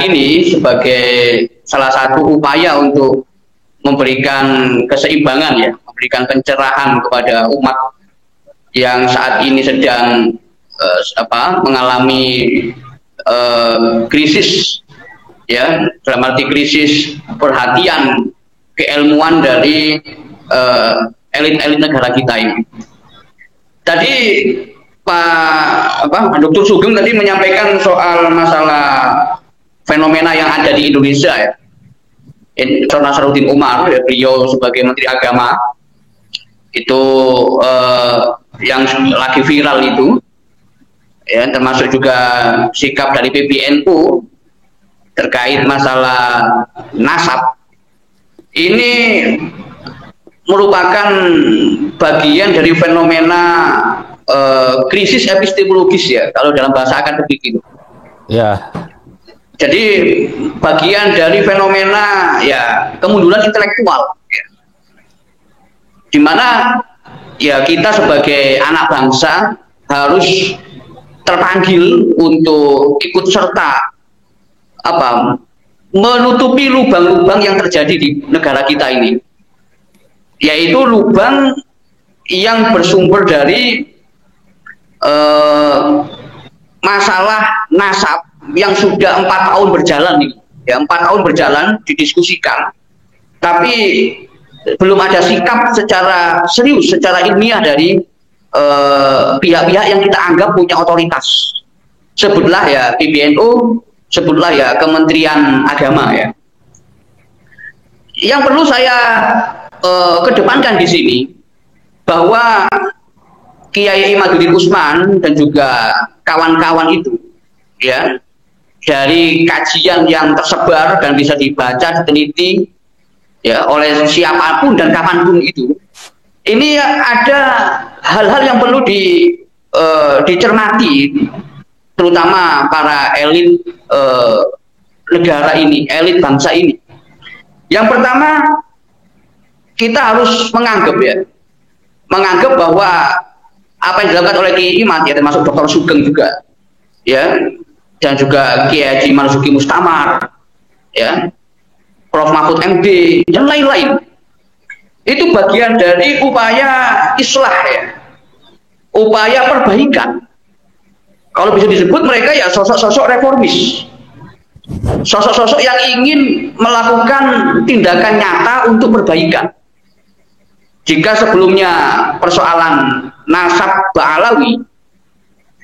ini sebagai salah satu upaya untuk memberikan keseimbangan, ya, memberikan pencerahan kepada umat yang saat ini sedang mengalami krisis, ya, dalam arti krisis perhatian keilmuan dari elit-elit negara kita ini. Tadi Pak Dr. Sugeng tadi menyampaikan soal masalah fenomena yang ada di Indonesia, ya. Dr. Nasaruddin Umar, ya, beliau sebagai Menteri Agama itu yang lagi viral itu, ya, termasuk juga sikap dari PBNU terkait masalah nasab. Ini merupakan bagian dari fenomena krisis epistemologis, ya, kalau dalam bahasa akademik itu. Ya. Jadi bagian dari fenomena, ya, kemunduran intelektual, ya, di mana, ya, kita sebagai anak bangsa harus terpanggil untuk ikut serta menutupi lubang-lubang yang terjadi di negara kita ini, yaitu lubang yang bersumber dari masalah nasab yang sudah 4 tahun berjalan nih, ya, 4 tahun berjalan didiskusikan, tapi belum ada sikap secara serius, secara ilmiah dari pihak-pihak yang kita anggap punya otoritas. Sebutlah, ya, PBNU, sebutlah, ya, Kementerian Agama, ya. Yang perlu saya kedepankan di sini bahwa Kiai Imaduddin Utsman dan juga kawan-kawan itu, ya, dari kajian yang tersebar dan bisa dibaca, diteliti, ya, oleh siapapun dan kapanpun itu, ini ada hal-hal yang perlu dicermati, terutama para elit negara ini, elit bangsa ini. Yang pertama, kita harus menganggap bahwa apa yang dilakukan oleh Kiai Imad, ya, termasuk Dr. Sugeng juga, ya, dan juga Kiai Haji Marzuki Mustamar, ya, Prof. Mahfud MD, dan lain-lain, itu bagian dari upaya islah, ya, upaya perbaikan. Kalau bisa disebut mereka, ya, sosok-sosok reformis, sosok-sosok yang ingin melakukan tindakan nyata untuk perbaikan. Jika sebelumnya persoalan nasab Ba'alawi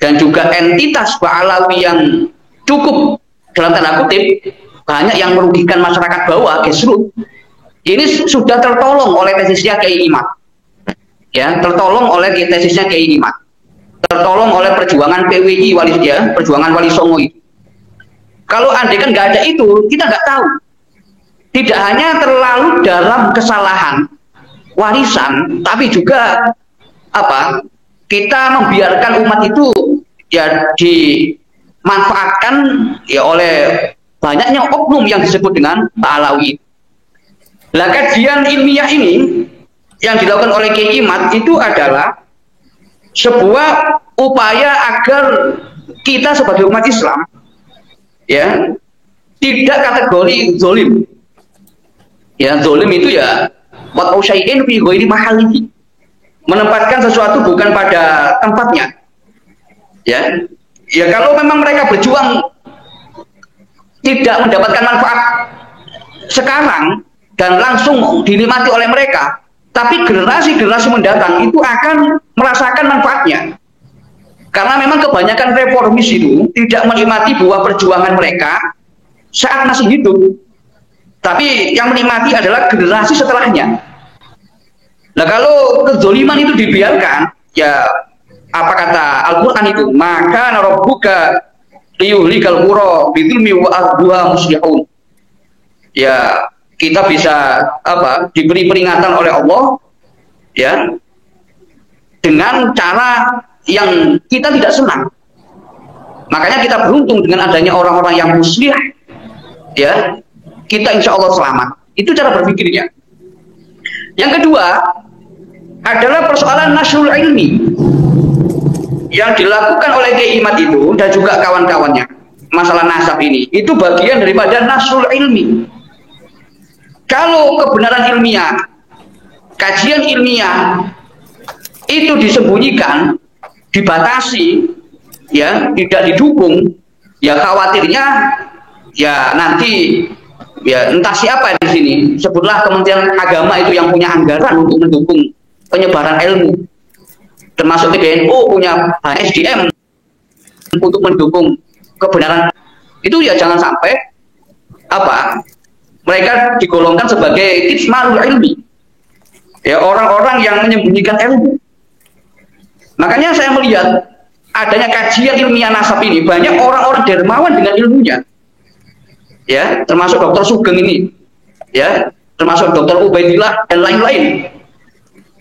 dan juga entitas Ba'alawi yang cukup dalam tanda kutip banyak yang merugikan masyarakat bawah, gesrut, ini sudah tertolong oleh tesisnya Kiai Imad, ya, tertolong oleh tesisnya Kiai Imad, tertolong oleh perjuangan PWI wali, ya, perjuangan Wali Songo itu. Kalau andai kan nggak ada itu, kita nggak tahu. Tidak hanya terlalu dalam kesalahan warisan, tapi juga kita membiarkan umat itu, ya, dimanfaatkan, ya, oleh banyaknya oknum yang disebut dengan Ba'alawi. Nah, kajian ilmiah ini yang dilakukan oleh Kiai Imad itu adalah sebuah upaya agar kita sebagai umat Islam, ya, tidak kategori zolim. Ya, zolim itu, ya, wad'u syai'in fi ghairi mahallihi, menempatkan sesuatu bukan pada tempatnya, ya. Ya, kalau memang mereka berjuang tidak mendapatkan manfaat sekarang dan langsung dinikmati oleh mereka, tapi generasi-generasi mendatang itu akan merasakan manfaatnya. Karena memang kebanyakan reformis itu tidak menikmati buah perjuangan mereka saat masih hidup, tapi yang menikmati adalah generasi setelahnya. Nah, kalau kezoliman itu dibiarkan, ya, apa kata Al-Quran itu, maka rabbuka liyuhlikal qura bidzulmi wa ahluha muslihun. Ya, kita bisa diberi peringatan oleh Allah, ya, dengan cara yang kita tidak senang. Makanya kita beruntung dengan adanya orang-orang yang muslih, ya, kita insya Allah selamat. Itu cara berpikirnya. Yang kedua adalah persoalan nasrul ilmi yang dilakukan oleh Kiai Imad itu dan juga kawan-kawannya. masalah nasab ini itu bagian daripada nasrul ilmi. Kalau kebenaran ilmiah, kajian ilmiah itu disembunyikan, dibatasi, ya, tidak didukung, ya khawatirnya ya nanti ya entah siapa di sini, sebutlah Kementerian Agama itu yang punya anggaran untuk mendukung penyebaran ilmu, termasuk PBNU punya SDM untuk mendukung kebenaran itu, ya jangan sampai apa mereka digolongkan sebagai kitmanul ilmi, ya orang-orang yang menyembunyikan ilmu. Makanya saya melihat adanya kajian ilmiah nasab ini, banyak orang-orang dermawan dengan ilmunya, ya termasuk Dr. Sugeng ini, ya termasuk Dr. Ubaidillah dan lain-lain,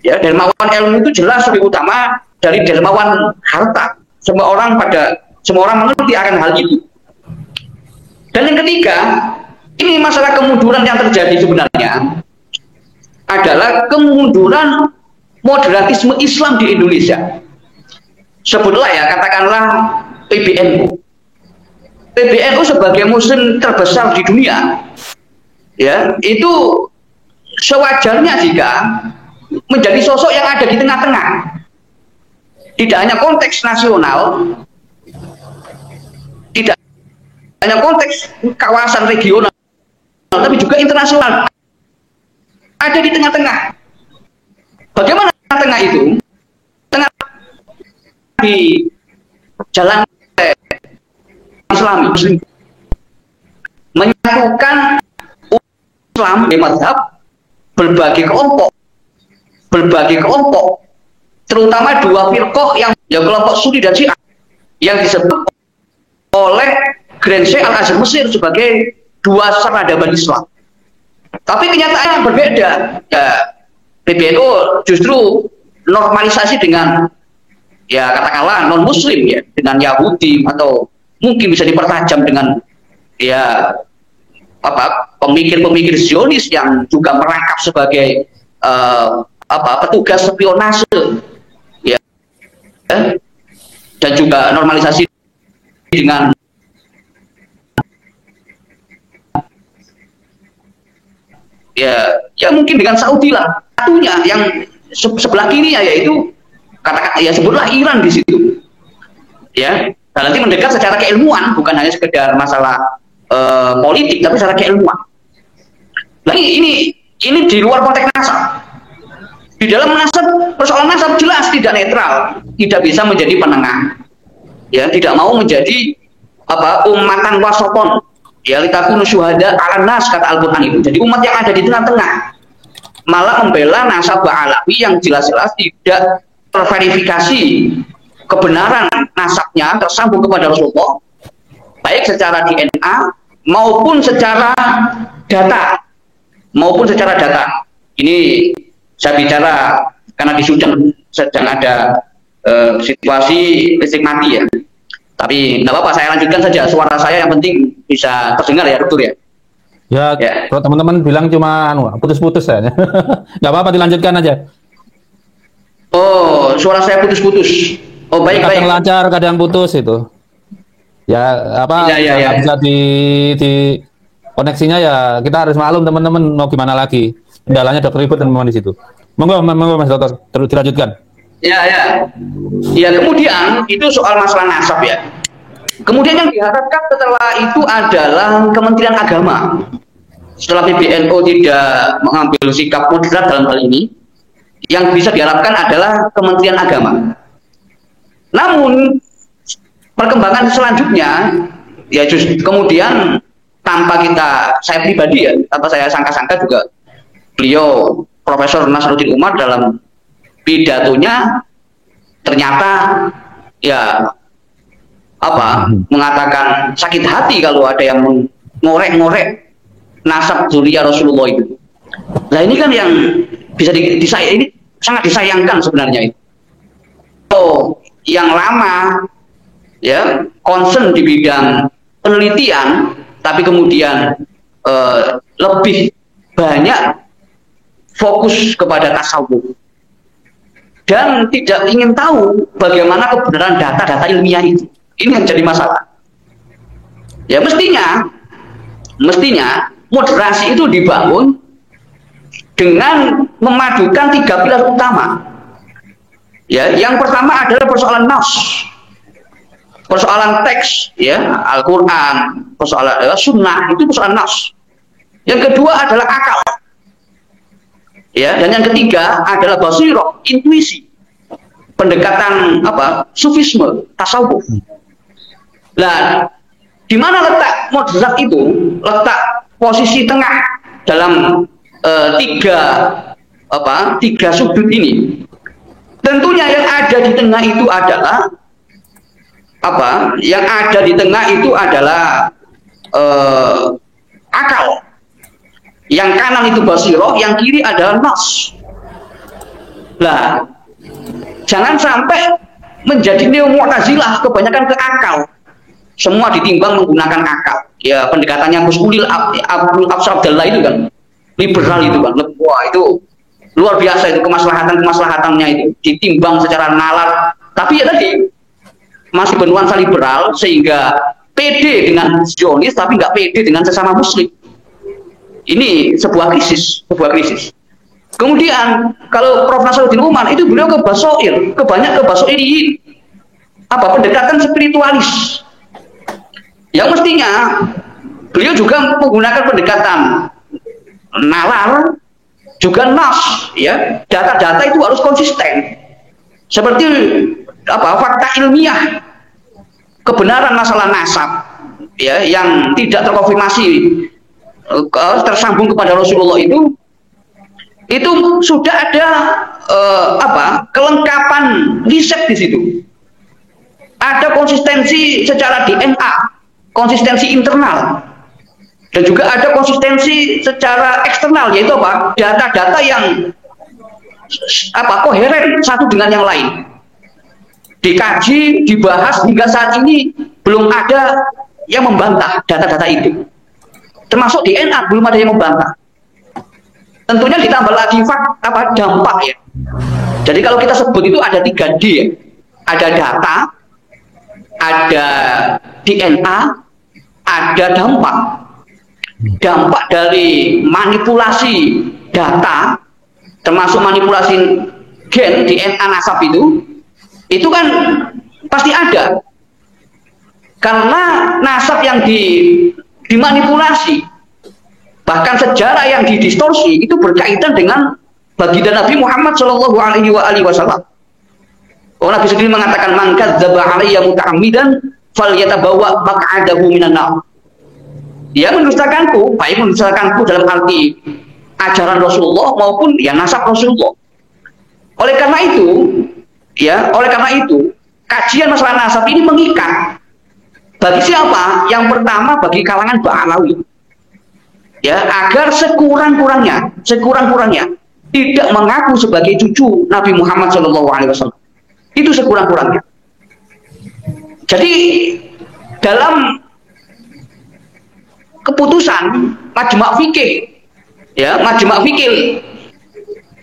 ya dermawan ilmu itu jelas lebih utama dari dermawan harta. Semua orang mengerti akan hal itu. Dan yang ketiga, ini masalah kemunduran yang terjadi sebenarnya adalah kemunduran moderatisme Islam di Indonesia. Sebutlah ya, katakanlah PBNU. PBNU sebagai muslim terbesar di dunia, ya itu sewajarnya jika menjadi sosok yang ada di tengah-tengah, tidak hanya konteks nasional, tidak hanya konteks kawasan regional, tapi juga internasional, ada di tengah-tengah. Bagaimana tengah itu? Tengah di jalan Islami, menyatukan Islam di mazhab berbagai kelompok, terutama dua firqah yang kelompok Sunni dan Syiah yang disebut oleh Grand Sheikh Al-Azhar Mesir sebagai dua peradaban Islam. Tapi kenyataannya berbeda. Ya, PBNU justru normalisasi dengan, ya katakanlah non Muslim, ya dengan Yahudi, atau mungkin bisa dipertajam dengan ya pemikir-pemikir Zionis yang juga merangkap sebagai petugas spionase, ya, dan juga normalisasi dengan ya mungkin dengan Saudi lah, satunya yang sebelah kirinya, yaitu katakan ya sebutlah Iran di situ, ya. Dan nanti mendekat secara keilmuan, bukan hanya sekedar masalah politik, tapi secara keilmuan. Nah ini di luar konteks nasab. Di dalam nasab, persoalan nasab jelas tidak netral, tidak bisa menjadi penengah, ya tidak mau menjadi ummatan wasoton, ya litakunu syuhada 'alan nas, kata Al-Qur'an itu. Jadi umat yang ada di tengah-tengah, malah membela nasab Alawi yang jelas-jelas tidak terverifikasi kebenaran nasabnya tersambung kepada Rasulullah, baik secara DNA maupun secara data. Ini saya bicara karena di Sudan sedang ada situasi listrik mati, ya. Tapi nggak apa-apa, saya lanjutkan saja. Suara saya yang penting bisa terdengar, ya, dokter, ya. Ya. Kalau teman-teman bilang cuma putus-putus ya. Nggak apa-apa, dilanjutkan aja. Oh, suara saya putus-putus. Oh, baik. Kadang lancar, kadang putus itu. Ya, ya. Bisa di koneksinya, ya kita harus maklum teman-teman, mau gimana lagi. Kendalanya dokter ribut teman-teman di situ. Monggo Mas Dokter, terus dilanjutkan. Ya, kemudian itu soal masalah nasab, ya. Kemudian yang diharapkan setelah itu adalah Kementerian Agama. Setelah PBNU tidak mengambil sikap moderat dalam hal ini, yang bisa diharapkan adalah Kementerian Agama. Namun perkembangan selanjutnya, ya justru kemudian tanpa saya pribadi, ya, tanpa saya sangka-sangka juga, beliau Profesor Nasruddin Umar dalam pidatonya ternyata ya mengatakan sakit hati kalau ada yang mengorek-ngorek nasab dzurriyyah Rasulullah itu. Nah ini kan yang bisa ini sangat disayangkan sebenarnya itu. Yang lama, ya, concern di bidang penelitian, tapi kemudian lebih banyak fokus kepada tasawuf dan tidak ingin tahu bagaimana kebenaran data-data ilmiah itu. Ini yang jadi masalah. Ya mestinya moderasi itu dibangun dengan memadukan 3 pilar utama. Ya, yang pertama adalah persoalan nas, persoalan teks, ya, Al-Quran, persoalan sunnah, itu persoalan nas. Yang kedua adalah akal, ya, dan yang ketiga adalah basirah, intuisi, pendekatan sufisme, tasawuf. Nah, di mana letak moderat itu? Letak posisi tengah dalam tiga sudut ini. Tentunya yang ada di tengah itu adalah Yang ada di tengah itu adalah akal. Yang kanan itu basirah, yang kiri adalah nas. Lah, jangan sampai menjadi neo-mu'tazilah, kebanyakan ke akal. Semua ditimbang menggunakan akal. Ya, pendekatannya Mus'ulil Abdul Abdallah itu kan, liberal itu kan. Wah, itu luar biasa itu kemaslahatannya itu ditimbang secara nalar. Tapi ya tadi masih bernuansa liberal sehingga pede dengan Zionis tapi nggak pede dengan sesama Muslim. Ini sebuah krisis. Kemudian kalau Prof. Nasruddin Umar itu beliau ke Basoir, ke Basoiriyin, pendekatan spiritualis. Yang mestinya beliau juga menggunakan pendekatan nalar, juga nas, ya, data-data itu harus konsisten. Seperti fakta ilmiah, kebenaran masalah nasab, ya, yang tidak terkonfirmasi tersambung kepada Rasulullah itu sudah ada kelengkapan riset di situ. Ada konsistensi secara DNA, konsistensi internal, dan juga ada konsistensi secara eksternal, yaitu data-data yang koheren satu dengan yang lain. Dikaji, dibahas, hingga saat ini belum ada yang membantah data-data itu. Termasuk DNA belum ada yang membantah. Tentunya ditambah lagi dampak, ya. Jadi kalau kita sebut itu ada 3D, ya. Ada data, ada DNA, ada dampak. Dampak dari manipulasi data, termasuk manipulasi gen DNA nasab itu kan pasti ada. Karena nasab yang dimanipulasi, bahkan sejarah yang didistorsi, itu berkaitan dengan baginda Nabi Muhammad Shallallahu Alaihi Wasallam. Nabi sendiri mengatakan, "Man kadzdzaba alayya muta'ammidan falyatabawa maq'adahu minan nar." Dia mendustakanku, baik mendustakanku dalam arti ajaran Rasulullah maupun ya nasab Rasulullah. Oleh karena itu, kajian masalah nasab ini mengikat. Bagi siapa? Yang pertama bagi kalangan Ba'alawi. Ya, agar sekurang-kurangnya tidak mengaku sebagai cucu Nabi Muhammad SAW. Itu sekurang-kurangnya. Jadi dalam keputusan Majma' Fikih, ya, Majma' Fikih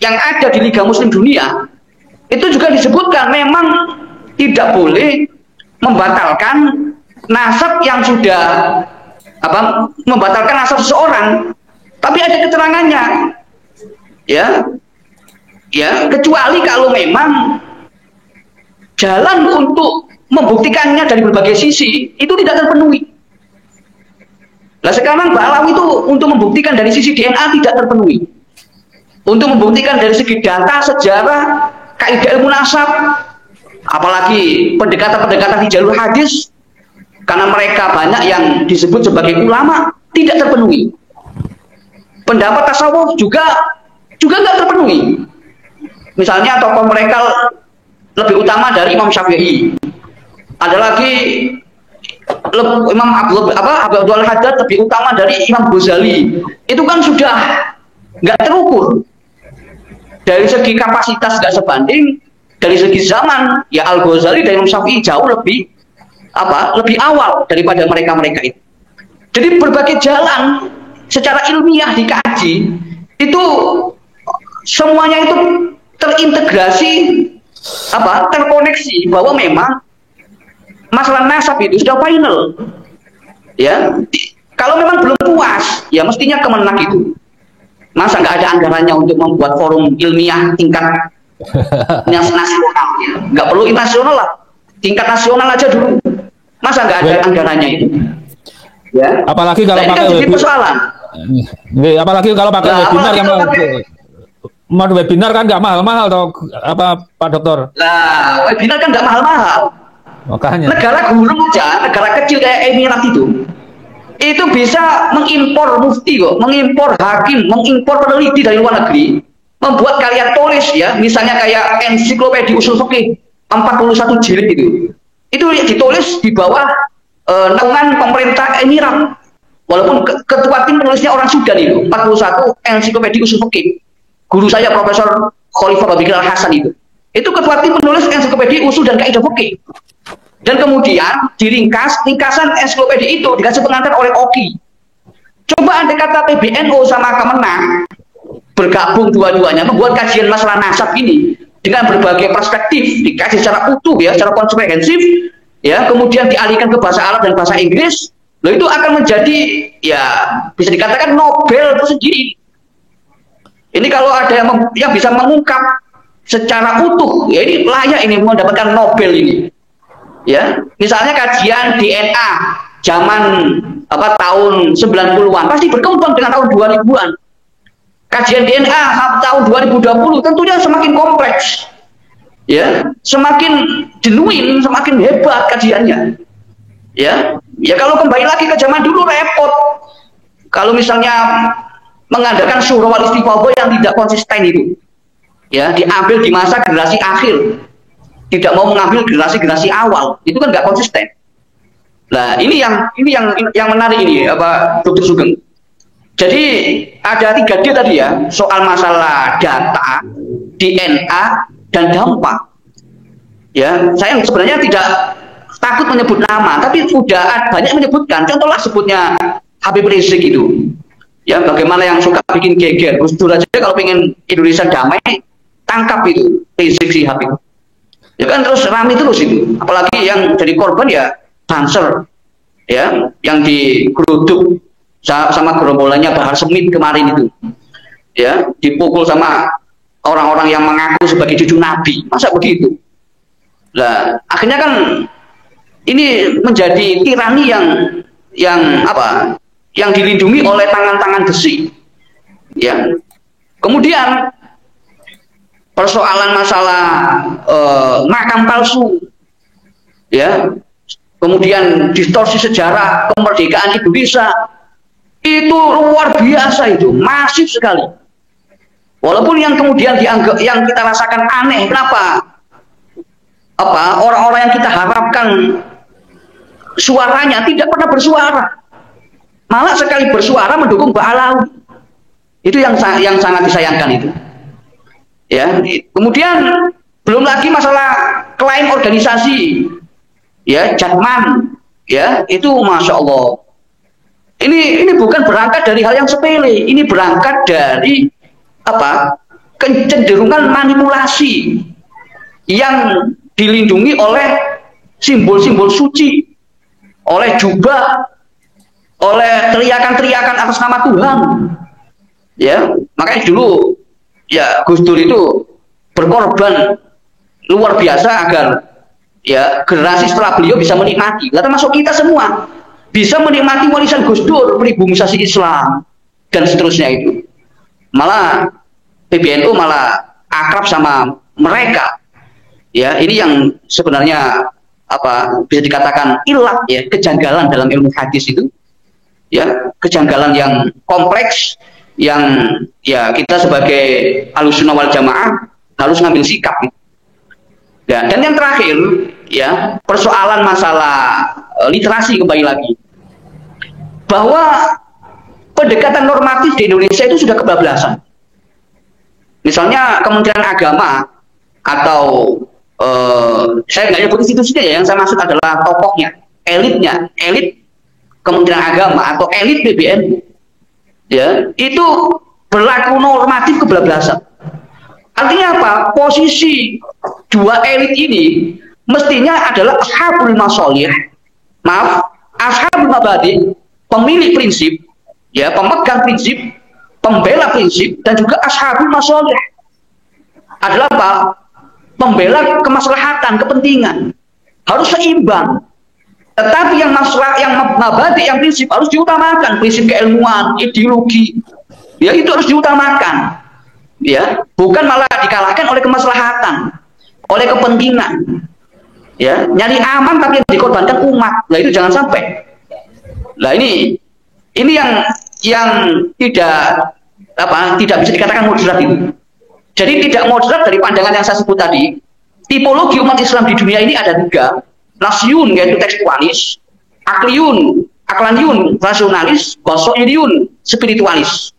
yang ada di Liga Muslim Dunia, itu juga disebutkan memang tidak boleh membatalkan nasab yang sudah membatalkan nasab seseorang, tapi ada keterangannya, ya, kecuali kalau memang jalan untuk membuktikannya dari berbagai sisi itu tidak terpenuhi. Nah, sekarang Ba'alawi itu untuk membuktikan dari sisi DNA tidak terpenuhi. Untuk membuktikan dari segi data, sejarah, kaidah ilmu nasab, apalagi pendekatan-pendekatan di jalur hadis, karena mereka banyak yang disebut sebagai ulama, tidak terpenuhi. Pendapat tasawuf juga nggak terpenuhi. Misalnya tokoh mereka lebih utama dari Imam Syafi'i. Ada lagi Imam Abdul Haddad lebih utama dari Imam Ghazali. Itu kan sudah nggak terukur. Dari segi kapasitas nggak sebanding, dari segi zaman, ya Al-Ghazali dan Imam Syafi'i jauh lebih awal daripada mereka itu. Jadi berbagai jalan secara ilmiah dikaji, itu semuanya itu terintegrasi, terkoneksi bahwa memang masalah nasab itu sudah final. Ya, kalau memang belum puas, ya mestinya Kemenak itu. Masa nggak ada anggarannya untuk membuat forum ilmiah tingkat nasional? Ya. Nggak perlu internasional lah, tingkat nasional aja dulu. Masa nggak ada anggarannya itu? Ya. Apalagi kalau pakai persoalan. Apalagi kalau pakai webinar yang mau webinar kan nggak mahal-mahal toh apa Pak Dokter? Nah, webinar kan nggak mahal-mahal. Makanya. Negara gulung aja, negara kecil kayak Emirat itu bisa mengimpor mufti kok, mengimpor hakim, mengimpor peneliti dari luar negeri, membuat karya tulis ya, misalnya kayak ensiklopedia usul fikih 41 jilid itu ditulis di bawah naungan pemerintah Emirat, walaupun ketua tim penulisnya orang Sudan itu, 41 ensiklopedia usul fikih. Guru saya Profesor Khalifah Babikir Al-Hasan itu ketua tim penulis ensiklopedia usul dan kaidah fikih. Dan kemudian ringkasan ensiklopedia itu dikasih pengantar oleh Oki. Coba andai kata PBNU sama Kemenak bergabung dua-duanya membuat kajian masalah nasab ini dengan berbagai perspektif, dikaji secara utuh ya, secara komprehensif ya, kemudian dialihkan ke bahasa Arab dan bahasa Inggris, loh itu akan menjadi ya bisa dikatakan Nobel tersendiri. Ini kalau ada yang bisa mengungkap secara utuh, ya ini layak ini mendapatkan Nobel ini. Ya, misalnya kajian DNA zaman tahun 90-an pasti berkembang dengan tahun 2000-an. Kajian DNA tahun 2020 tentunya semakin kompleks. Ya, semakin genuine, semakin hebat kajiannya. Ya, kalau kembali lagi ke zaman dulu repot. Kalau misalnya mengadakan syura wal istiqomah yang tidak konsisten itu. Ya, diambil di masa generasi akhir. Tidak mau mengambil generasi awal, itu kan nggak konsisten. Nah, ini yang menarik ini, Dr. Sugeng. Jadi ada 3D tadi ya, soal masalah data, DNA, dan dampak. Ya, saya sebenarnya tidak takut menyebut nama, tapi sudah banyak menyebutkan. Contohlah sebutnya Habib Rizik itu. Ya, bagaimana yang suka bikin geger. Gus Dur aja kalau pengen Indonesia damai, tangkap itu Rizik Sihab itu. Ya kan terus rame terus itu, apalagi yang jadi korban ya Banser ya, yang digeruduk sama gerombolannya Bahar Smith kemarin itu ya, dipukul sama orang-orang yang mengaku sebagai cucu Nabi, masa begitu. Nah akhirnya kan ini menjadi tirani yang dilindungi oleh tangan-tangan besi ya. Kemudian persoalan masalah makam palsu, ya, kemudian distorsi sejarah kemerdekaan Indonesia itu luar biasa, itu masif sekali. Walaupun yang kemudian dianggap, yang kita rasakan aneh, kenapa? Orang-orang yang kita harapkan suaranya tidak pernah bersuara, malah sekali bersuara mendukung Mbak Alawi. Itu yang sangat disayangkan itu. Ya, kemudian belum lagi masalah klaim organisasi, ya, Jakman, ya, itu masya Allah. Ini bukan berangkat dari hal yang sepele, ini berangkat dari kecenderungan manipulasi yang dilindungi oleh simbol-simbol suci, oleh jubah, oleh teriakan-teriakan atas nama Tuhan. Ya, makanya dulu ya Gus Dur itu berkorban luar biasa agar ya generasi setelah beliau bisa menikmati. Lah termasuk kita semua bisa menikmati warisan Gus Dur, pribumisasi Islam dan seterusnya itu. Malah PBNU malah akrab sama mereka. Ya, ini yang sebenarnya bisa dikatakan ilat ya, kejanggalan dalam ilmu hadis itu. Ya, kejanggalan yang kompleks yang ya kita sebagai Ahlussunnah wal Jamaah harus ngambil sikap. Ya, dan yang terakhir ya, persoalan masalah literasi kembali lagi. Bahwa pendekatan normatif di Indonesia itu sudah kebablasan. Misalnya Kementerian Agama atau saya nggak nyebut institusinya ya, yang saya maksud adalah tokohnya, elitnya, elit Kementerian Agama atau elit PBNU. Ya, itu berlaku normatif kebablasan. Artinya apa? Posisi dua elit ini mestinya adalah ashabul masolih, maaf, Ashabul mabadi, pemilik prinsip, ya, pemegang prinsip, pembela prinsip, dan juga ashabul masolih adalah apa? Pembela kemaslahatan, kepentingan. Harus seimbang. Tetapi yang masalah, yang mabadi, yang prinsip harus diutamakan, prinsip keilmuan, ideologi, ya itu harus diutamakan, ya, bukan malah dikalahkan oleh kemaslahatan, oleh kepentingan, ya, nyari aman tapi yang dikorbankan umat. Nah itu jangan sampai. Nah ini yang tidak bisa dikatakan moderat itu. Jadi tidak moderat dari pandangan yang saya sebut tadi. Tipologi umat Islam di dunia ini ada 3. Nasyun yaitu tekstualis, aklaniun rasionalis, gosoiriun spiritualis.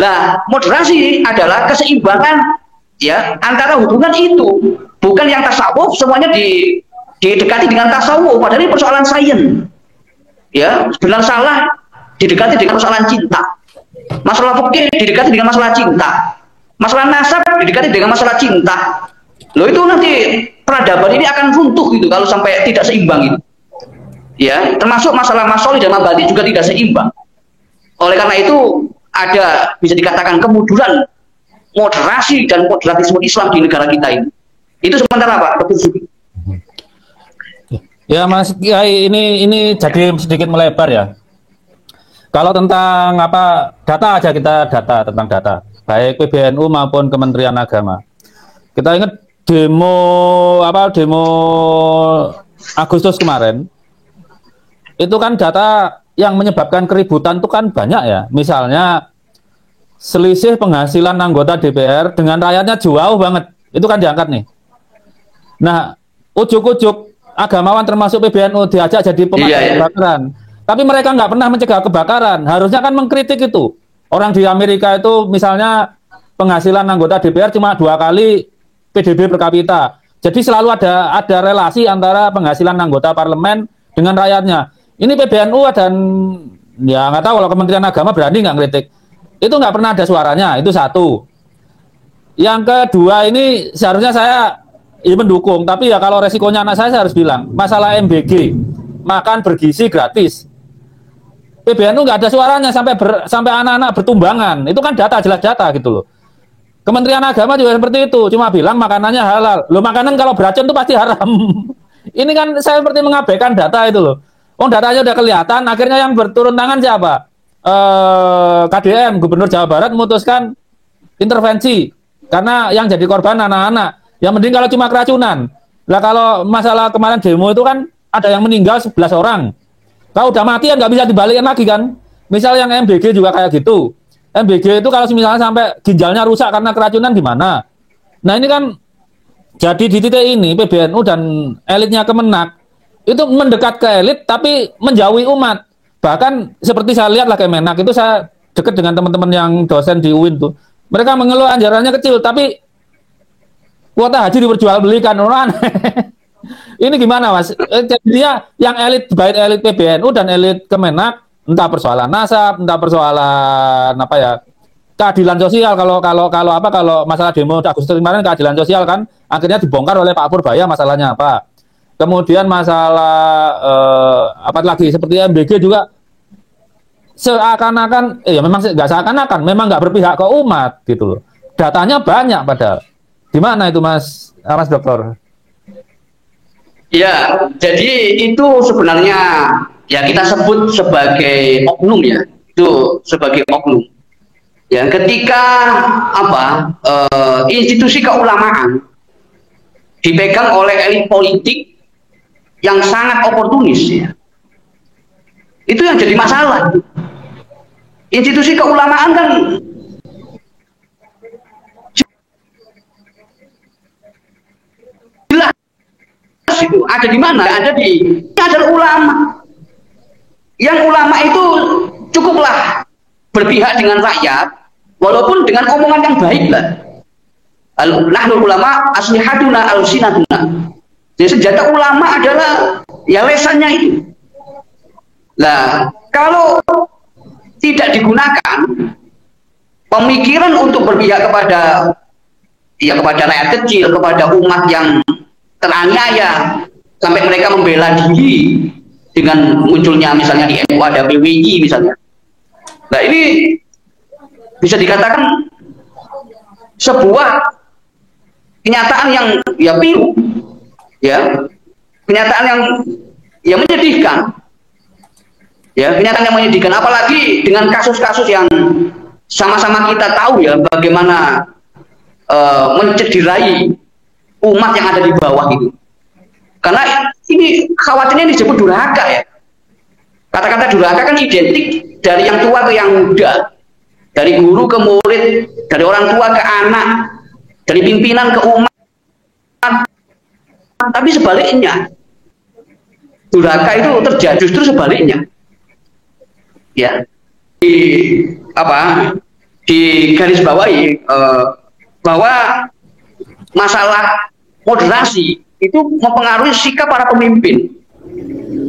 Nah, moderasi adalah keseimbangan, ya, antara hubungan itu, bukan yang tasawuf semuanya didekati dengan tasawuf, padahal ini persoalan sains. Ya, benar salah didekati dengan persoalan cinta. Masalah fikih didekati dengan masalah cinta. Masalah nasab didekati dengan masalah cinta. Loh itu nanti peradaban ini akan runtuh gitu kalau sampai tidak seimbang itu. Ya, termasuk masalah masolih dan mabadi juga tidak seimbang. Oleh karena itu ada bisa dikatakan kemunduran moderasi dan moderatisme Islam di negara kita ini. Itu sementara Pak. Ya Mas Kiai, ini jadi sedikit melebar ya. Kalau tentang data aja, kita tentang data, baik PBNU maupun Kementerian Agama. Kita ingat demo Agustus kemarin, itu kan data yang menyebabkan keributan itu kan banyak ya. Misalnya selisih penghasilan anggota DPR dengan rakyatnya jauh banget, itu kan diangkat nih. Nah, ujuk-ujuk agamawan termasuk PBNU diajak jadi pemadam kebakaran, tapi mereka nggak pernah mencegah kebakaran. Harusnya kan mengkritik itu. Orang di Amerika itu misalnya penghasilan anggota DPR cuma 2 kali PDB per kapita. Jadi selalu ada relasi antara penghasilan anggota parlemen dengan rakyatnya. Ini PBNU dan ya nggak tahu kalau Kementerian Agama berani nggak kritik. Itu nggak pernah ada suaranya. Itu satu. Yang kedua, ini seharusnya saya mendukung, tapi ya kalau resikonya anak saya harus bilang masalah MBG, makan bergizi gratis. PBNU nggak ada suaranya sampai anak-anak bertumbangan. Itu kan data, jelas data gitu loh. Kementerian Agama juga seperti itu, cuma bilang makanannya halal. Loh, makanan kalau beracun itu pasti haram. Ini kan saya seperti mengabaikan data itu loh. Oh, datanya udah kelihatan, akhirnya yang berturun tangan siapa? KDM, Gubernur Jawa Barat memutuskan intervensi karena yang jadi korban anak-anak. Yang mending kalau cuma keracunan. Lah kalau masalah kemarin demo itu kan ada yang meninggal 11 orang. Kalau udah mati ya nggak bisa dibalikin lagi kan. Misal yang MBG juga kayak gitu. MBG itu kalau misalnya sampai ginjalnya rusak karena keracunan gimana? Nah ini kan jadi di titik ini PBNU dan elitnya Kemenak itu mendekat ke elit tapi menjauhi umat. Bahkan seperti saya lihat lah Kemenak itu, saya dekat dengan teman-teman yang dosen di UIN tuh. Mereka mengeluh anggarannya kecil tapi kuota haji diperjualbelikan. Ini gimana Mas? Jadinya yang elit, baik elit PBNU dan elit Kemenak, entah persoalan nasab, entah persoalan keadilan sosial. Kalau masalah demo Agustus kemarin keadilan sosial kan akhirnya dibongkar oleh Pak Purbaya masalahnya apa. Kemudian masalah seperti MBG juga seakan-akan memang nggak seakan-akan, memang nggak berpihak ke umat gitu loh. Datanya banyak padahal. Gimana itu Mas Dokter? Ya, jadi itu sebenarnya ya kita sebut sebagai oknum ya, itu sebagai oknum. Ya, ketika institusi keulamaan dipegang oleh elit politik yang sangat oportunis ya, itu yang jadi masalah. Institusi keulamaan kan jelas itu ada di mana? Ada ulama. Yang ulama itu cukuplah berpihak dengan rakyat, walaupun dengan omongan yang baik lah. Nahnul ulama aslihatuna alsinatuna. Jadi senjata ulama adalah ya lesannya itu. Nah, kalau tidak digunakan pemikiran untuk berpihak kepada rakyat kecil, kepada umat yang teraniaya sampai mereka membela diri dengan munculnya misalnya di NU ada PWI misalnya. Nah ini bisa dikatakan sebuah kenyataan yang ya pilu, ya kenyataan yang menyedihkan, ya kenyataan yang menyedihkan. Apalagi dengan kasus-kasus yang sama-sama kita tahu ya bagaimana mencederai umat yang ada di bawah itu. Karena ini khawatirnya disebut durhaka ya. Kata-kata durhaka kan identik dari yang tua ke yang muda, dari guru ke murid, dari orang tua ke anak, dari pimpinan ke umat. Tapi sebaliknya, durhaka itu terjadi justru sebaliknya. Ya, di garis bawahi bahwa masalah moderasi itu mempengaruhi sikap para pemimpin.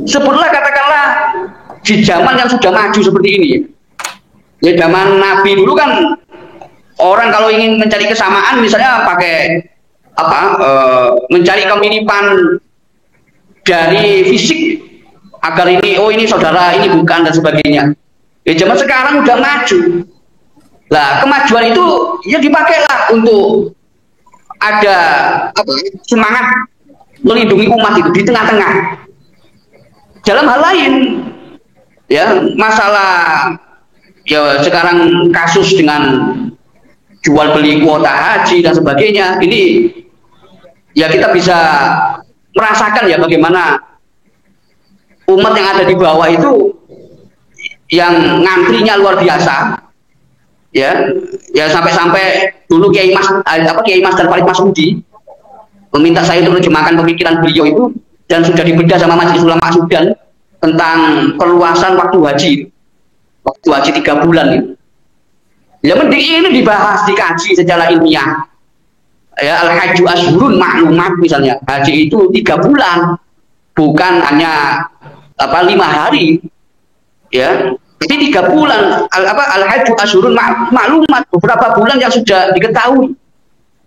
Sebutlah katakanlah di zaman yang sudah maju seperti ini, ya zaman Nabi dulu kan orang kalau ingin mencari kesamaan misalnya pakai mencari kemiripan dari fisik agar ini ini saudara ini bukan dan sebagainya. Ya zaman sekarang udah maju. Lah kemajuan itu ya dipakailah untuk ada semangat melindungi umat itu di tengah-tengah. Dalam hal lain, ya masalah ya sekarang kasus dengan jual beli kuota haji dan sebagainya, ini ya kita bisa merasakan ya bagaimana umat yang ada di bawah itu yang ngantrinya luar biasa, ya sampai-sampai dulu Kiai Mas dan Farid Masudi meminta saya untuk menerjemahkan pemikiran beliau itu dan sudah dibedah sama Majelis Ulama Sudan tentang perluasan waktu haji 3 bulan itu. Ya mending ini dibahas, dikaji secara ilmiah. Ya al-hajju ashhurun ma'lumat misalnya, haji itu 3 bulan, bukan hanya 5 hari. Ya, jadi 3 bulan al-hajju ashhurun ma'lumat, beberapa bulan yang sudah diketahui.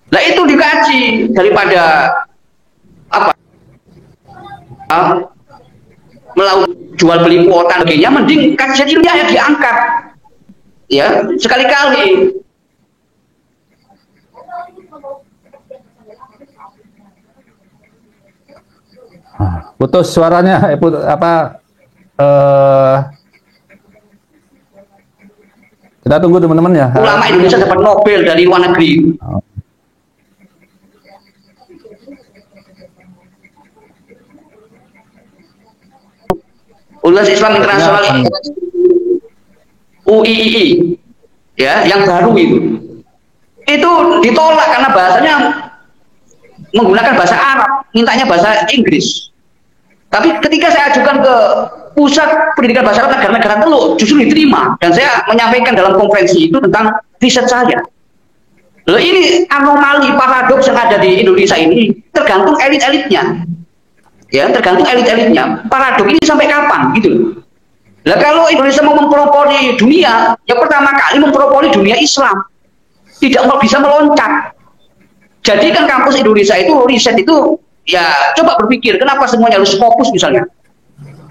Nah itu dikaji daripada melakukan jual beli kuota sebagainya, mending kajian ilmiahnya diangkat ya sekali-kali. Putus suaranya kita tunggu teman-teman ya. Ulama Indonesia dapat Nobel dari luar negeri. Universitas Islam Internasional UIII ya yang baru itu ditolak karena bahasanya menggunakan bahasa Arab, mintanya bahasa Inggris. Tapi ketika saya ajukan ke Pusat Pendidikan Bahasa Arab Negara-Negara Teluk justru diterima, dan saya menyampaikan dalam konferensi itu tentang riset saya. Loh, ini anomali paradoks yang ada di Indonesia ini tergantung elit-elitnya. Ya, tergantung elit-elitnya. Paradok ini sampai kapan gitu. Nah, kalau Indonesia mau mempropori dunia, ya pertama kali mempropori dunia Islam. Tidak bisa meloncat. Jadi kan kampus Indonesia itu riset itu ya coba berpikir kenapa semuanya harus Scopus misalnya.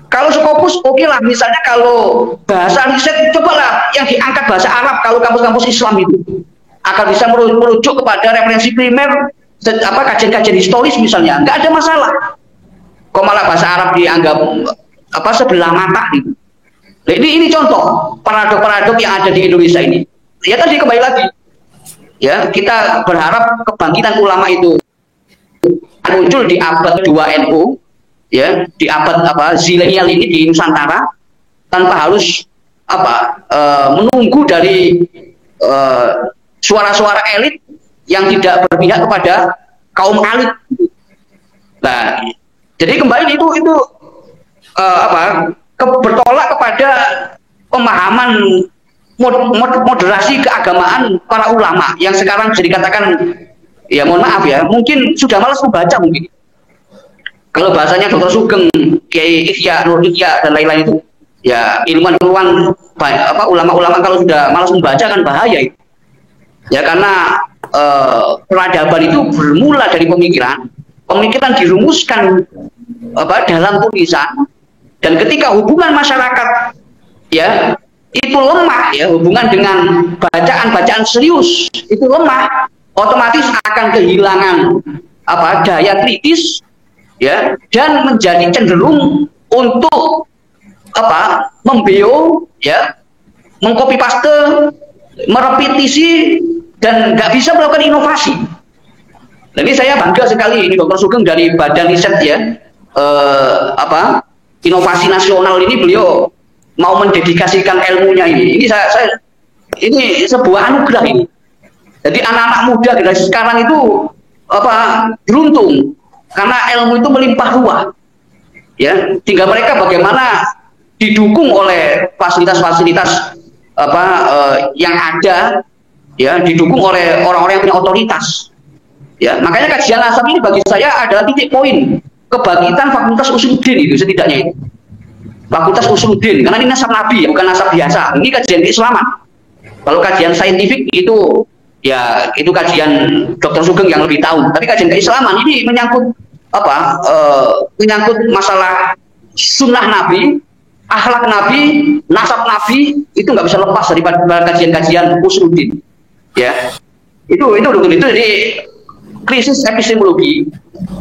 Kalau Scopus oke lah, misalnya kalau bahasa riset cobalah yang diangkat bahasa Arab kalau kampus-kampus Islam itu akan bisa merujuk kepada referensi primer kajian-kajian historis misalnya, nggak ada masalah. Kok malah bahasa Arab dianggap sebelah mata gitu. Nah, ini contoh paradok-paradok yang ada di Indonesia ini. Ya tadi kembali lagi, ya kita berharap kebangkitan ulama itu muncul di abad 2 NU, ya di abad zilenial ini di Nusantara, tanpa harus menunggu dari suara-suara elit yang tidak berpihak kepada kaum elit. Nah, jadi kembali itu bertolak kepada pemahaman moderasi keagamaan para ulama yang sekarang bisa dikatakan ya mohon maaf ya mungkin sudah malas membaca mungkin. Kalau bahasanya Dr. Sugeng, Kiai Ihya, Nur Ihya dan lain-lain itu ya ilmuwan ulama-ulama kalau sudah malas membaca kan bahaya itu. Ya karena peradaban itu bermula dari pemikiran dirumuskan dalam tulisan Dan ketika hubungan masyarakat ya itu lemah, ya hubungan dengan bacaan-bacaan serius itu lemah, otomatis akan kehilangan daya kritis ya, dan menjadi cenderung untuk membeo ya, mengcopy paste, merepetisi, dan nggak bisa melakukan inovasi. Jadi saya bangga sekali ini Dr. Sugeng dari Badan Riset ya, inovasi nasional ini, beliau mau mendedikasikan ilmunya ini. Ini ini sebuah anugerah ini. Jadi anak-anak muda generasi sekarang itu beruntung karena ilmu itu melimpah ruah. Ya, tinggal mereka bagaimana didukung oleh fasilitas-fasilitas yang ada, ya, didukung oleh orang-orang yang punya otoritas. Ya, makanya kajian nasab ini bagi saya adalah titik poin kebangkitan Fakultas Usuluddin itu setidaknya itu. Fakultas Usuluddin, karena ini nasab Nabi ya, bukan nasab biasa. Ini kajian keislaman. Kalau kajian saintifik itu ya itu kajian Dr. Sugeng yang lebih tahu. Tapi kajian keislaman ini menyangkut menyangkut masalah sunnah Nabi, akhlak Nabi, nasab Nabi, itu nggak bisa lepas daripada kajian-kajian Usuluddin. Ya, itu jadi krisis epistemologi,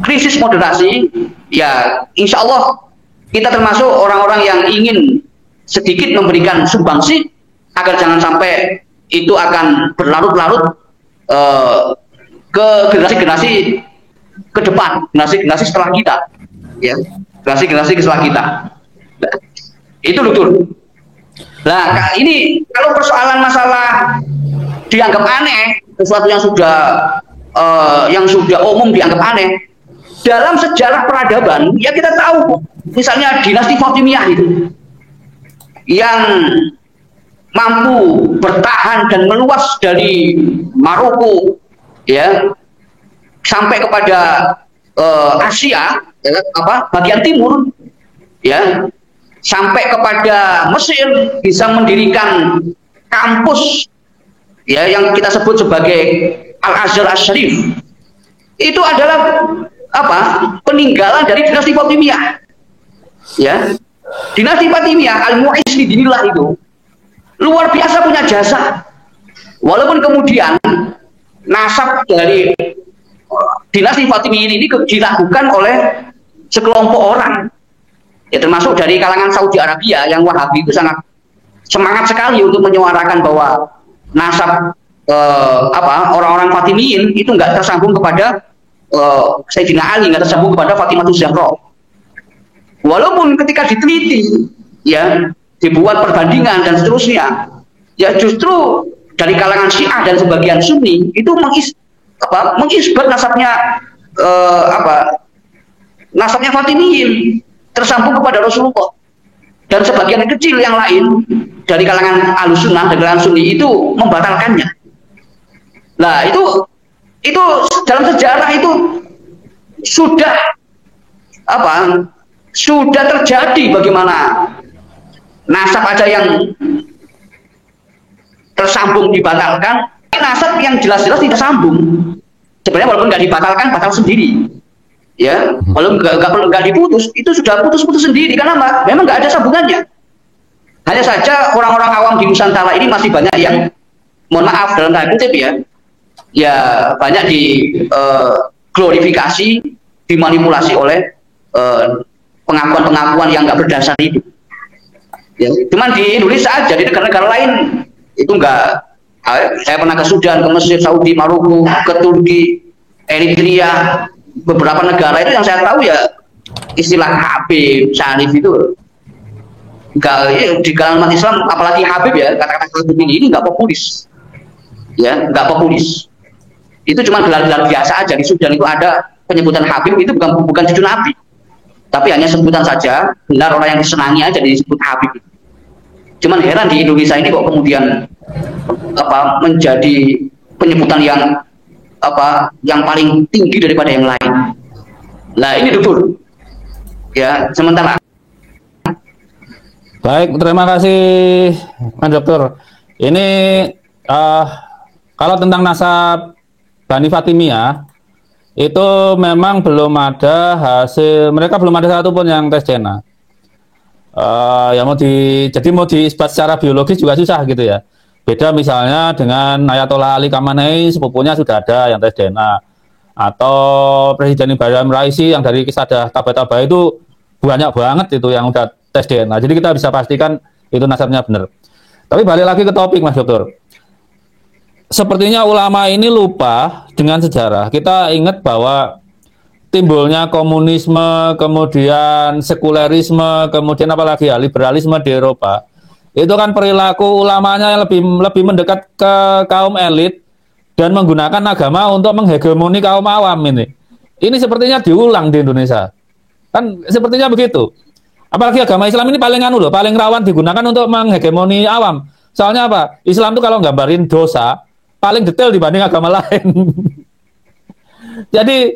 krisis moderasi. Ya, insya Allah kita termasuk orang-orang yang ingin sedikit memberikan sumbangsi agar jangan sampai itu akan berlarut-larut ke generasi-generasi ke depan, generasi-generasi setelah kita, ya, generasi-generasi setelah kita. Nah, itu betul. Nah, ini kalau persoalan masalah dianggap aneh, sesuatu yang sudah umum dianggap aneh, dalam sejarah peradaban, ya kita tahu, misalnya dinasti Fatimiyah itu, yang mampu bertahan dan meluas dari Maroko, ya, sampai kepada Asia, ya, bagian timur, ya, sampai kepada Mesir, bisa mendirikan kampus, ya, yang kita sebut sebagai Al-Azhar Asy-Syarif. Itu adalah peninggalan dari dinasti Fatimiyah. Ya, dinasti Fatimiyah Al-Mu'izz fi dinillah itu luar biasa punya jasa. Walaupun kemudian nasab dari dinasti Fatimiyah ini dilakukan oleh sekelompok orang, ya, termasuk dari kalangan Saudi Arabia yang Wahabi itu sangat semangat sekali untuk menyuarakan bahwa nasab orang-orang Fatimiyin itu nggak tersambung kepada Sayyidina Ali, nggak tersambung kepada Fatimatus Zahra. Walaupun ketika diteliti, ya, dibuat perbandingan dan seterusnya, ya, justru dari kalangan Syiah dan sebagian Sunni itu mengisbat nasabnya nasabnya Fatimiyin tersambung kepada Rasulullah, dan sebagian kecil yang lain dari kalangan Ahlussunnah dan kalangan Sunni itu membatalkannya. Nah, itu dalam sejarah itu sudah sudah terjadi bagaimana nasab ada yang tersambung dibatalkan, nasab yang jelas-jelas tidak sambung. Sebenarnya walaupun nggak dibatalkan, batal sendiri. Ya, walaupun nggak diputus, itu sudah putus sendiri karena memang nggak ada sambungannya. Hanya saja orang-orang awam di Nusantara ini masih banyak yang, mohon maaf dalam tanda kutip ya banyak glorifikasi, dimanipulasi oleh pengakuan-pengakuan yang nggak berdasar itu. Ya, cuman di Indonesia aja, di negara-negara lain itu enggak. Saya pernah ke Sudan, ke Mesir, Saudi, Maroko, ke Turki, Eritrea, beberapa negara itu yang saya tahu ya istilah Habib, Syarif itu enggak, ya, di kalangan umat Islam apalagi Habib, ya, kata-kata Habib ini enggak populis, ya, enggak populis. Itu cuma gelar-gelar biasa aja. Di Sudan itu ada penyebutan Habib, itu bukan cucu Nabi, tapi hanya sebutan saja, benar orang yang disenangi aja disebut Habib. Cuman heran di Indonesia ini kok kemudian menjadi penyebutan yang paling tinggi daripada yang lain. Nah, ini betul. Ya, sementara. Baik, terima kasih Mas Dokter. Ini kalau tentang nasab Bani Fatimiyah itu memang belum ada hasil, mereka belum ada satupun yang tes DNA. Jadi mau diisbat secara biologis juga susah gitu ya. Beda misalnya dengan Ayatollah Ali Khamenei, sepupunya sudah ada yang tes DNA, atau Presiden Ibrahim Raisi yang dari Kisada Taba-Taba itu banyak banget itu yang udah tes DNA. Jadi kita bisa pastikan itu nasabnya benar. Tapi balik lagi ke topik Mas Dokter. Sepertinya ulama ini lupa dengan sejarah. Kita ingat bahwa timbulnya komunisme, kemudian sekulerisme, kemudian apalagi ya liberalisme di Eropa. Itu kan perilaku ulamanya yang lebih mendekat ke kaum elit dan menggunakan agama untuk menghegemoni kaum awam ini. Ini sepertinya diulang di Indonesia. Kan sepertinya begitu. Apalagi agama Islam ini paling paling rawan digunakan untuk menghegemoni awam. Soalnya apa? Islam itu kalau nggambarin dosa paling detail dibanding agama lain. Jadi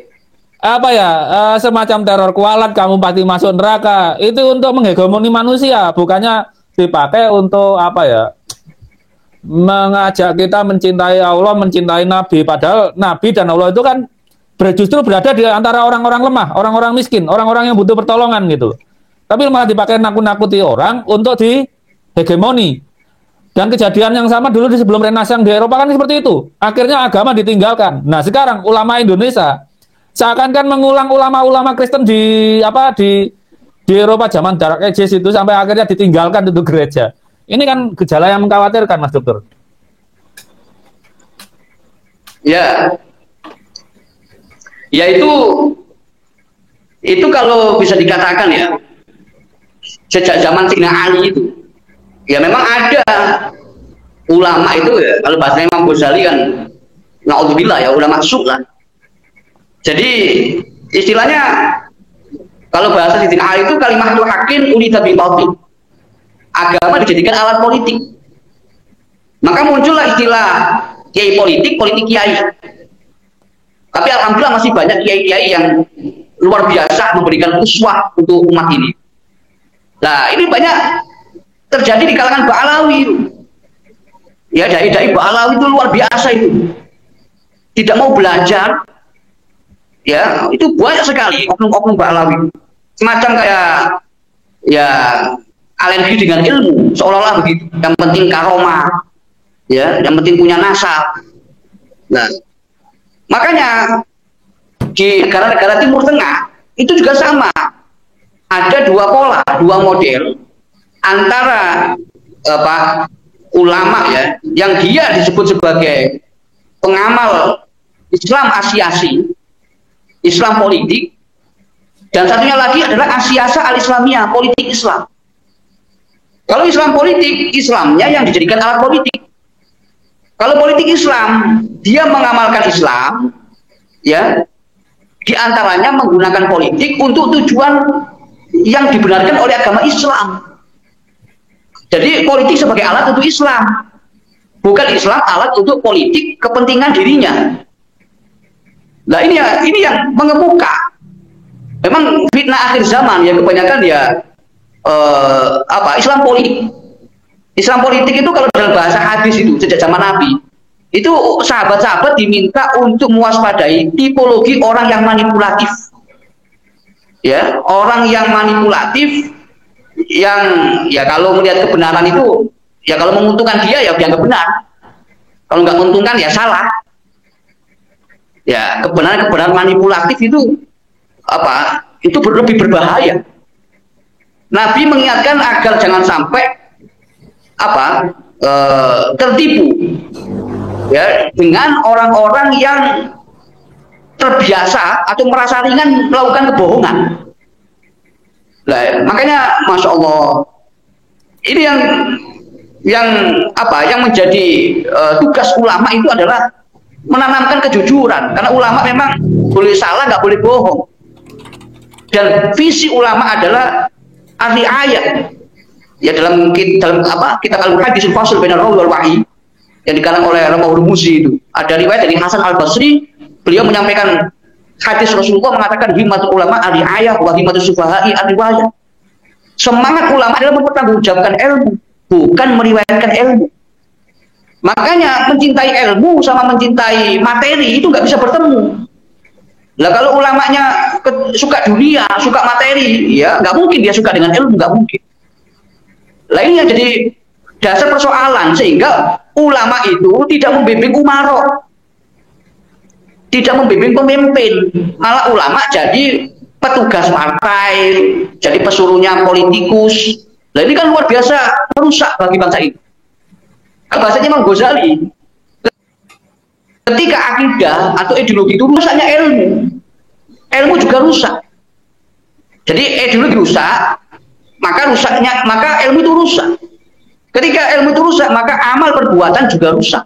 semacam teror kualat, kamu pasti masuk neraka, itu untuk menghegemoni manusia, bukannya dipakai untuk mengajak kita mencintai Allah, mencintai Nabi. Padahal Nabi dan Allah itu kan justru berada di antara orang-orang lemah, orang-orang miskin, orang-orang yang butuh pertolongan gitu. Tapi malah dipakai nakut-nakuti orang untuk dihegemoni. Dan kejadian yang sama dulu di sebelum Renaissance di Eropa kan seperti itu. Akhirnya agama ditinggalkan. Nah sekarang ulama Indonesia seakan-akan mengulang ulama-ulama Kristen di Eropa zaman Dark Ages itu sampai akhirnya ditinggalkan untuk gereja. Ini kan gejala yang mengkhawatirkan, Mas Dokter. Ya, ya itu kalau bisa dikatakan ya sejak zaman Sayyidina Ali itu, ya memang ada ulama itu ya, kalau bahasa Imam Ghazali kan, naudzubillah ya ulama su lah. Jadi istilahnya kalau bahasa Sayyidina Ali itu kalimat itu hakin ulita bil batil. Agama dijadikan alat politik. Maka muncullah istilah kiai politik kiai. Tapi alhamdulillah masih banyak kiai-kiai yang luar biasa memberikan uswah untuk umat ini. Nah, ini banyak terjadi di kalangan Ba'alawi. Ya, dai-dai Ba'alawi itu luar biasa itu. Tidak mau belajar. Ya, itu banyak sekali oknum-oknum Ba'alawi. Semacam kayak ya alergi dengan ilmu, seolah-olah begitu. Yang penting karomah, ya, yang penting punya nasab. Nah, makanya di negara-negara Timur Tengah itu juga sama. Ada dua pola, dua model antara ulama ya, yang dia disebut sebagai pengamal Islam Asyasi, Islam politik, dan satunya lagi adalah Asyasa al-Islamiyah, politik Islam. Kalau Islam politik, Islamnya yang dijadikan alat politik. Kalau politik Islam, dia mengamalkan Islam, ya, diantaranya menggunakan politik untuk tujuan yang dibenarkan oleh agama Islam. Jadi politik sebagai alat untuk Islam, bukan Islam alat untuk politik kepentingan dirinya. Nah ini yang mengemuka. Memang fitnah akhir zaman yang kebanyakan ya Islam politik. Islam politik itu kalau dalam bahasa hadis itu sejak zaman Nabi itu sahabat-sahabat diminta untuk mewaspadai tipologi orang yang manipulatif. Ya, orang yang manipulatif yang ya kalau melihat kebenaran itu ya kalau menguntungkan dia ya dianggap benar. Kalau nggak menguntungkan ya salah. Ya, kebenaran manipulatif itu itu lebih berbahaya. Nabi mengingatkan agar jangan sampai tertipu ya dengan orang-orang yang terbiasa atau merasa ringan melakukan kebohongan. Nah, makanya Masya Allah ini yang menjadi tugas ulama itu adalah menanamkan kejujuran, karena ulama memang boleh salah, nggak boleh bohong. Dan visi ulama adalah ahli ayat. Ya dalam kitab Al-Hadis Al-Fasl Bainar Rawi wal Wahyi yang dikarang oleh Al-Mahur Muzi itu ada riwayat dari Hasan Al-Basri, beliau menyampaikan hadis Rasulullah mengatakan himmatul ulama ahli ayat wa himmatus sufaha'i ar-riwayah. Semangat ulama adalah mempertanggungjawabkan ilmu, bukan meriwayatkan ilmu. Makanya mencintai ilmu sama mencintai materi itu nggak bisa bertemu. Lah kalau ulamanya suka dunia, suka materi, ya nggak mungkin dia suka dengan ilmu, nggak mungkin. Lah ini yang jadi dasar persoalan, sehingga ulama itu tidak membimbing umaro, tidak membimbing pemimpin, malah ulama jadi petugas partai, jadi pesuruhnya politikus. Nah ini kan luar biasa merusak bagi bangsa ini. Bahasanya Imam Ghazali, ketika akidah atau ideologi itu rusaknya ilmu juga rusak. Jadi ideologi rusak, maka ilmu itu rusak. Ketika ilmu itu rusak, maka amal perbuatan juga rusak.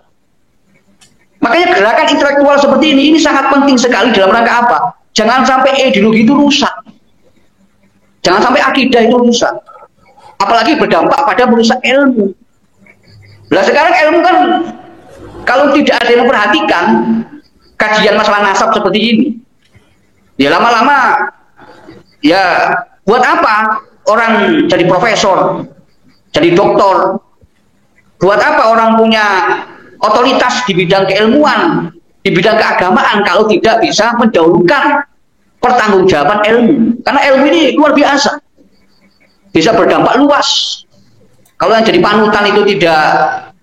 Makanya gerakan intelektual seperti ini sangat penting sekali dalam rangka apa? Jangan sampai ideologi itu rusak. Jangan sampai akidah itu rusak. Apalagi berdampak pada merusak ilmu. Nah sekarang ilmu kan kalau tidak ada yang memperhatikan kajian masalah nasab seperti ini, ya lama-lama ya buat apa orang jadi profesor, jadi doktor? Buat apa orang punya otoritas di bidang keilmuan, di bidang keagamaan kalau tidak bisa mendahulukan pertanggungjawaban ilmu? Karena ilmu ini luar biasa, bisa berdampak luas. Kalau yang jadi panutan itu tidak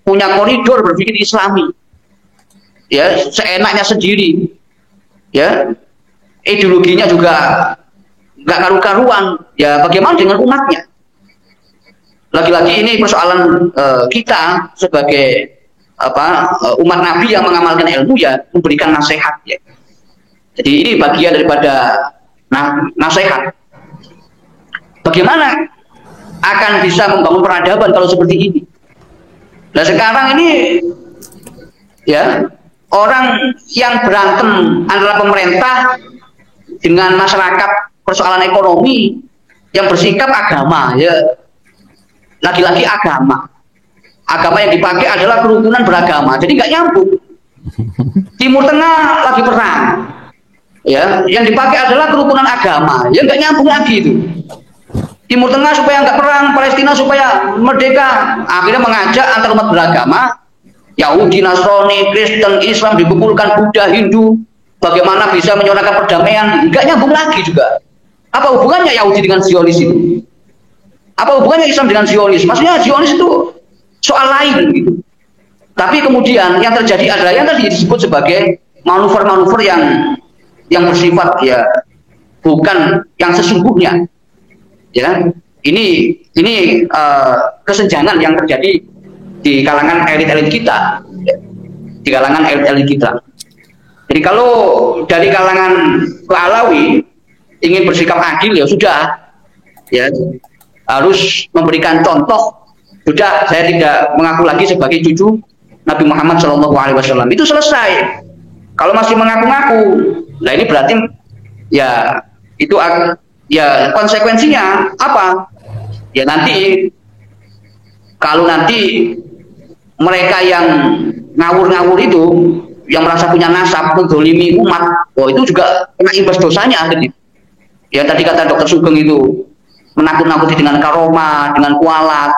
punya koridor berpikir Islami, ya seenaknya sendiri, ya ideologinya juga nggak karu-karuan, ya bagaimana dengan umatnya? Lagi-lagi ini persoalan kita sebagai umat Nabi yang mengamalkan ilmu, ya memberikan nasihat, ya. Jadi ini bagian daripada nasihat. Bagaimana akan bisa membangun peradaban kalau seperti ini? Nah sekarang ini ya orang yang berantem antara pemerintah dengan masyarakat persoalan ekonomi, yang bersikap agama, ya lagi-lagi agama yang dipakai adalah kerukunan beragama, jadi nggak nyambung. Timur Tengah lagi perang, ya yang dipakai adalah kerukunan agama, ya nggak nyambung lagi itu. Timur Tengah supaya nggak perang, Palestina supaya merdeka, akhirnya mengajak antar umat beragama, Yahudi, Nasrani, Kristen, Islam dikumpulkan, Buddha, Hindu, bagaimana bisa menyuarakan perdamaian, nggak nyambung lagi juga. Apa hubungannya Yahudi dengan Zionis itu? Apa hubungannya Islam dengan Zionis? Maksudnya Zionis itu soal lain gitu. Tapi kemudian yang terjadi adalah yang tadi disebut sebagai manuver-manuver yang bersifat ya bukan yang sesungguhnya. Ya, ini kesenjangan yang terjadi di kalangan elit-elit kita, ya. Di kalangan elit-elit kita. Jadi kalau dari kalangan Alawi ingin bersikap adil, ya sudah, ya harus memberikan contoh. Sudah, saya tidak mengaku lagi sebagai cucu Nabi Muhammad SAW. Itu selesai. Kalau masih mengaku-ngaku, nah ini berarti ya itu ya konsekuensinya apa? Ya nanti kalau nanti mereka yang ngawur-ngawur itu, yang merasa punya nasab, mendolimi umat, oh itu juga kena imbas dosanya. Gitu. Ya tadi kata Dr. Sugeng itu menakut-nakuti dengan karoma, dengan kualat,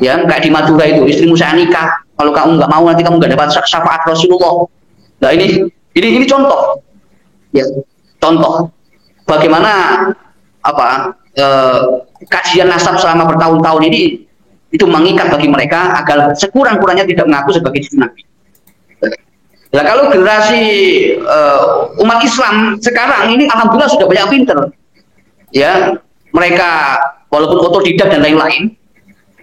ya kayak di Madura itu, istrimu saya nikah, kalau kamu nggak mau nanti kamu nggak dapat syafaat Rasulullah. Nah ini contoh, ya contoh bagaimana kajian nasab selama bertahun-tahun ini itu mengikat bagi mereka agar sekurang-kurangnya tidak mengaku sebagai cucu Nabi. Nah kalau generasi umat Islam sekarang ini alhamdulillah sudah banyak pinter, ya mereka walaupun otodidak dan lain-lain,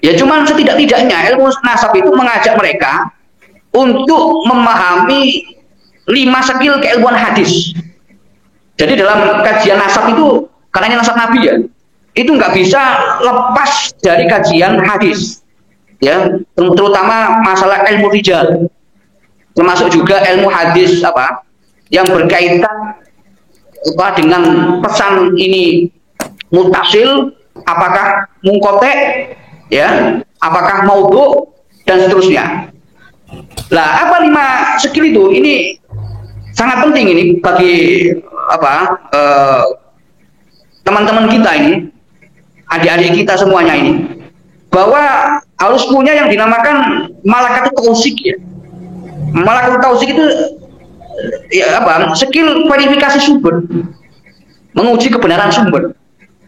ya cuman setidak-tidaknya ilmu nasab itu mengajak mereka untuk memahami 5 skill keilmuan hadis. Jadi dalam kajian nasab itu, karena ini nasab Nabi ya, itu nggak bisa lepas dari kajian hadis, ya terutama masalah ilmu rijal, termasuk juga ilmu hadis yang berkaitan dengan pesan ini mutasil, apakah mungkotek, ya apakah maudhu dan seterusnya. Lah apa 5 skill itu? Ini sangat penting ini bagi teman-teman kita ini, adik-adik kita semuanya ini, bahwa harus punya yang dinamakan malakatul tausik, ya. Malakatul tausik itu ya skill verifikasi sumber, menguji kebenaran sumber.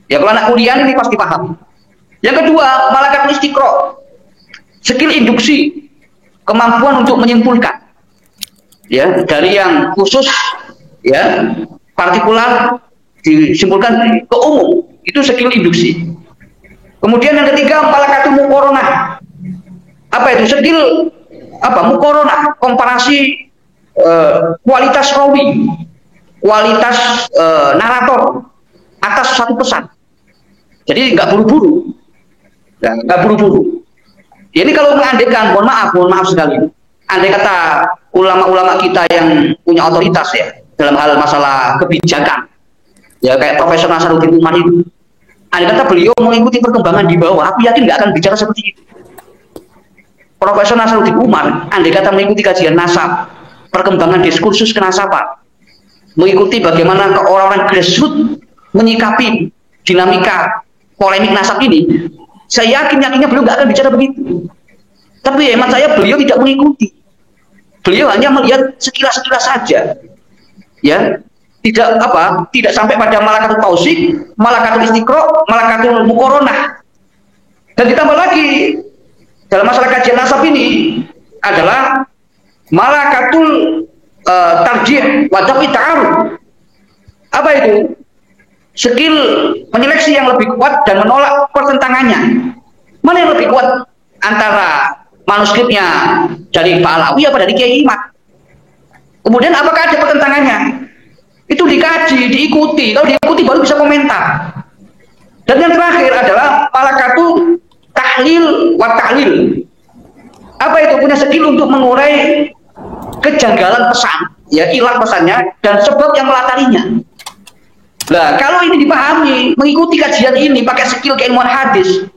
Ya kalau anak kuliah ini pasti paham. Yang kedua, malakatul istiqra, skill induksi, kemampuan untuk menyimpulkan, ya, dari yang khusus, ya, partikular disimpulkan ke umum, itu skill induksi. Kemudian yang ketiga, malakatul muqaranah. Apa itu? Skill muqaranah, komparasi kualitas rawi, kualitas narator atas satu pesan. Jadi nggak buru-buru, nggak buru-buru. Ini kalau mengandekan, mohon maaf sekali. Andai kata ulama-ulama kita yang punya otoritas ya dalam hal masalah kebijakan, ya kayak Profesor Nasaruddin Umar itu, andai kata beliau mengikuti perkembangan di bawah, aku yakin nggak akan bicara seperti itu. Profesor Nasaruddin Umar, andai kata mengikuti kajian nasab, perkembangan diskursus kenasaban, mengikuti bagaimana orang-orang grassroots menyikapi dinamika polemik nasab ini, saya yakinnya beliau nggak akan bicara begitu. Tapi hemat saya beliau tidak mengikuti. Beliau hanya melihat sekilas-sekilas saja, ya, tidak sampai pada malakatul tausik, malakatul istiqra, malakatul muqaranah. Dan ditambah lagi dalam masalah kajian nasab ini adalah malakatul tarjih wa daf'i ta'arud. Apa itu? Skill menyeleksi yang lebih kuat dan menolak pertentangannya. Mana yang lebih kuat antara manuskripnya dari Pak Alawi apa dari Kiai Imat? Kemudian apakah ada pertentangannya? Itu dikaji, diikuti. Kalau diikuti baru bisa komentar. Dan yang terakhir adalah malakatul tahlil wa ta'lil. Apa itu? Punya skill untuk mengurai kejanggalan pesan, ya, ilah pesannya dan sebab yang melatarinya. Nah, kalau ini dipahami, mengikuti kajian ini pakai skill keilmuan hadis,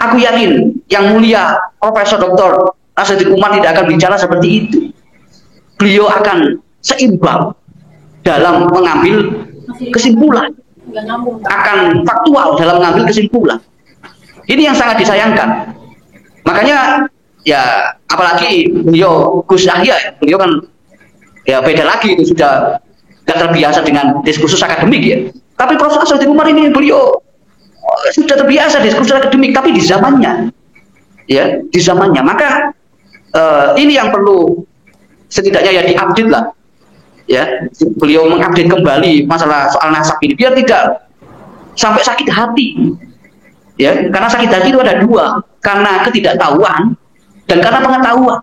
aku yakin yang mulia Profesor Dr. Nasaruddin Umar tidak akan bicara seperti itu. Beliau akan seimbang dalam mengambil kesimpulan, akan faktual dalam mengambil kesimpulan. Ini yang sangat disayangkan. Makanya ya, apalagi beliau Gus Yahya, beliau kan ya beda lagi, itu sudah nggak terbiasa dengan diskursus akademik ya. Tapi Profesor Nasaruddin Umar ini beliau sudah terbiasa diskursus akademik, tapi di zamannya, ya, di zamannya. Maka ini yang perlu setidaknya ya diupdate lah, ya. Beliau mengupdate kembali masalah soal nasab ini biar tidak sampai sakit hati, ya. Karena sakit hati itu ada dua, karena ketidaktahuan dan karena pengetahuan.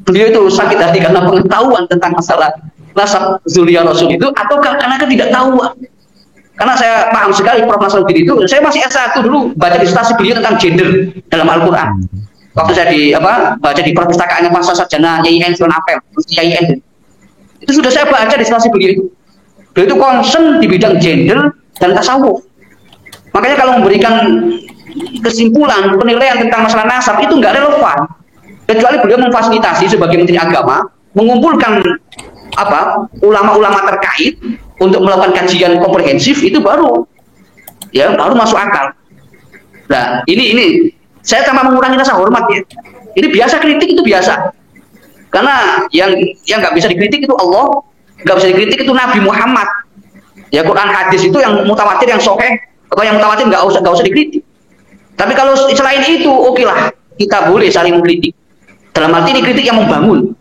Beliau itu sakit hati karena pengetahuan tentang masalah nasab Dzurriyyah Rasul itu, atau karena ketidaktahuan. Karena saya paham sekali Prof. Nasaruddin itu, saya masih S1 dulu baca disertasi beliau tentang gender dalam Al-Quran. Waktu saya baca di perpustakaannya Pasca Sarjana YIN Sion Apel, YIN. Itu sudah saya baca disertasi beliau itu. Beliau itu concern di bidang gender dan tasawuf. Makanya kalau memberikan kesimpulan, penilaian tentang masalah nasab itu nggak relevan. Kecuali beliau memfasilitasi sebagai Menteri Agama, mengumpulkan ulama-ulama terkait untuk melakukan kajian komprehensif, itu baru masuk akal. Nah, ini saya tanpa mengurangi rasa hormat ya. Ini biasa, kritik itu biasa. Karena yang nggak bisa dikritik itu Allah, nggak bisa dikritik itu Nabi Muhammad. Ya, Quran hadis itu yang mutawatir, yang sahih, atau yang mutawatir nggak usah dikritik. Tapi kalau selain itu, oke lah, kita boleh saling mengkritik. Dalam arti ini kritik yang membangun,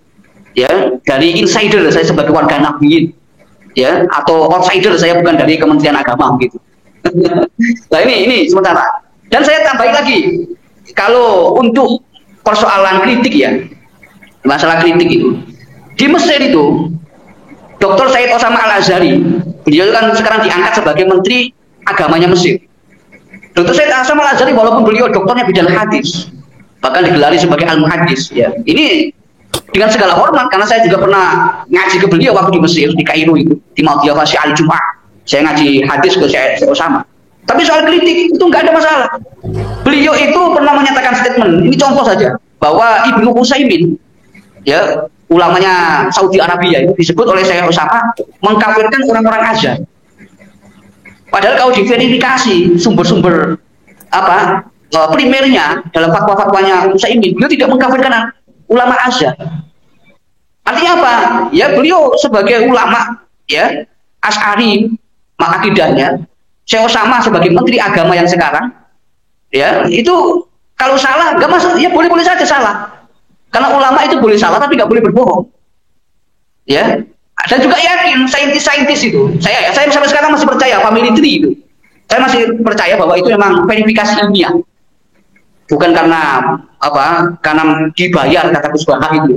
ya, dari insider saya sebagai warga Nahdliyin, ya, atau outsider saya bukan dari Kementerian Agama gitu. Nah ini sementara. Dan saya tambahin lagi, kalau untuk persoalan kritik ya, masalah kritik itu di Mesir itu, Dr. Said Osama Al-Azhari, beliau kan sekarang diangkat sebagai Menteri Agamanya Mesir. Dr. Said Osama Al-Azhari walaupun beliau doktornya bidang hadis, bahkan digelari sebagai al-muhaddis, ya, ini dengan segala hormat, karena saya juga pernah ngaji ke beliau waktu di Mesir, di Kairo itu, di Maudiyah Fasih al-Jum'ah. Saya ngaji hadis ke Syekh Osama. Tapi soal kritik itu nggak ada masalah. Beliau itu pernah menyatakan statement, ini contoh saja, bahwa Ibnu Utsaimin, ya, ulamanya Saudi Arabia, itu disebut oleh Syekh Osama mengkafirkan orang-orang Azhar. Padahal kalau diverifikasi sumber-sumber primernya dalam fatwa-fatwanya Utsaimin, beliau tidak mengkafirkan ulama Azhar. Artinya apa? Ya, beliau sebagai ulama, ya, Asy'ari akidahnya, Syekh Osama sebagai Menteri Agama yang sekarang, Ya, itu kalau salah nggak masuk, ya boleh-boleh saja salah. Karena ulama itu boleh salah tapi nggak boleh berbohong. Ya, dan juga yakin saintis-saintis itu. Saya sampai sekarang masih percaya family tree itu. Saya masih percaya bahwa itu memang verifikasi ilmiah. Bukan karena apa? Karena dibayar kata Gus Baha itu.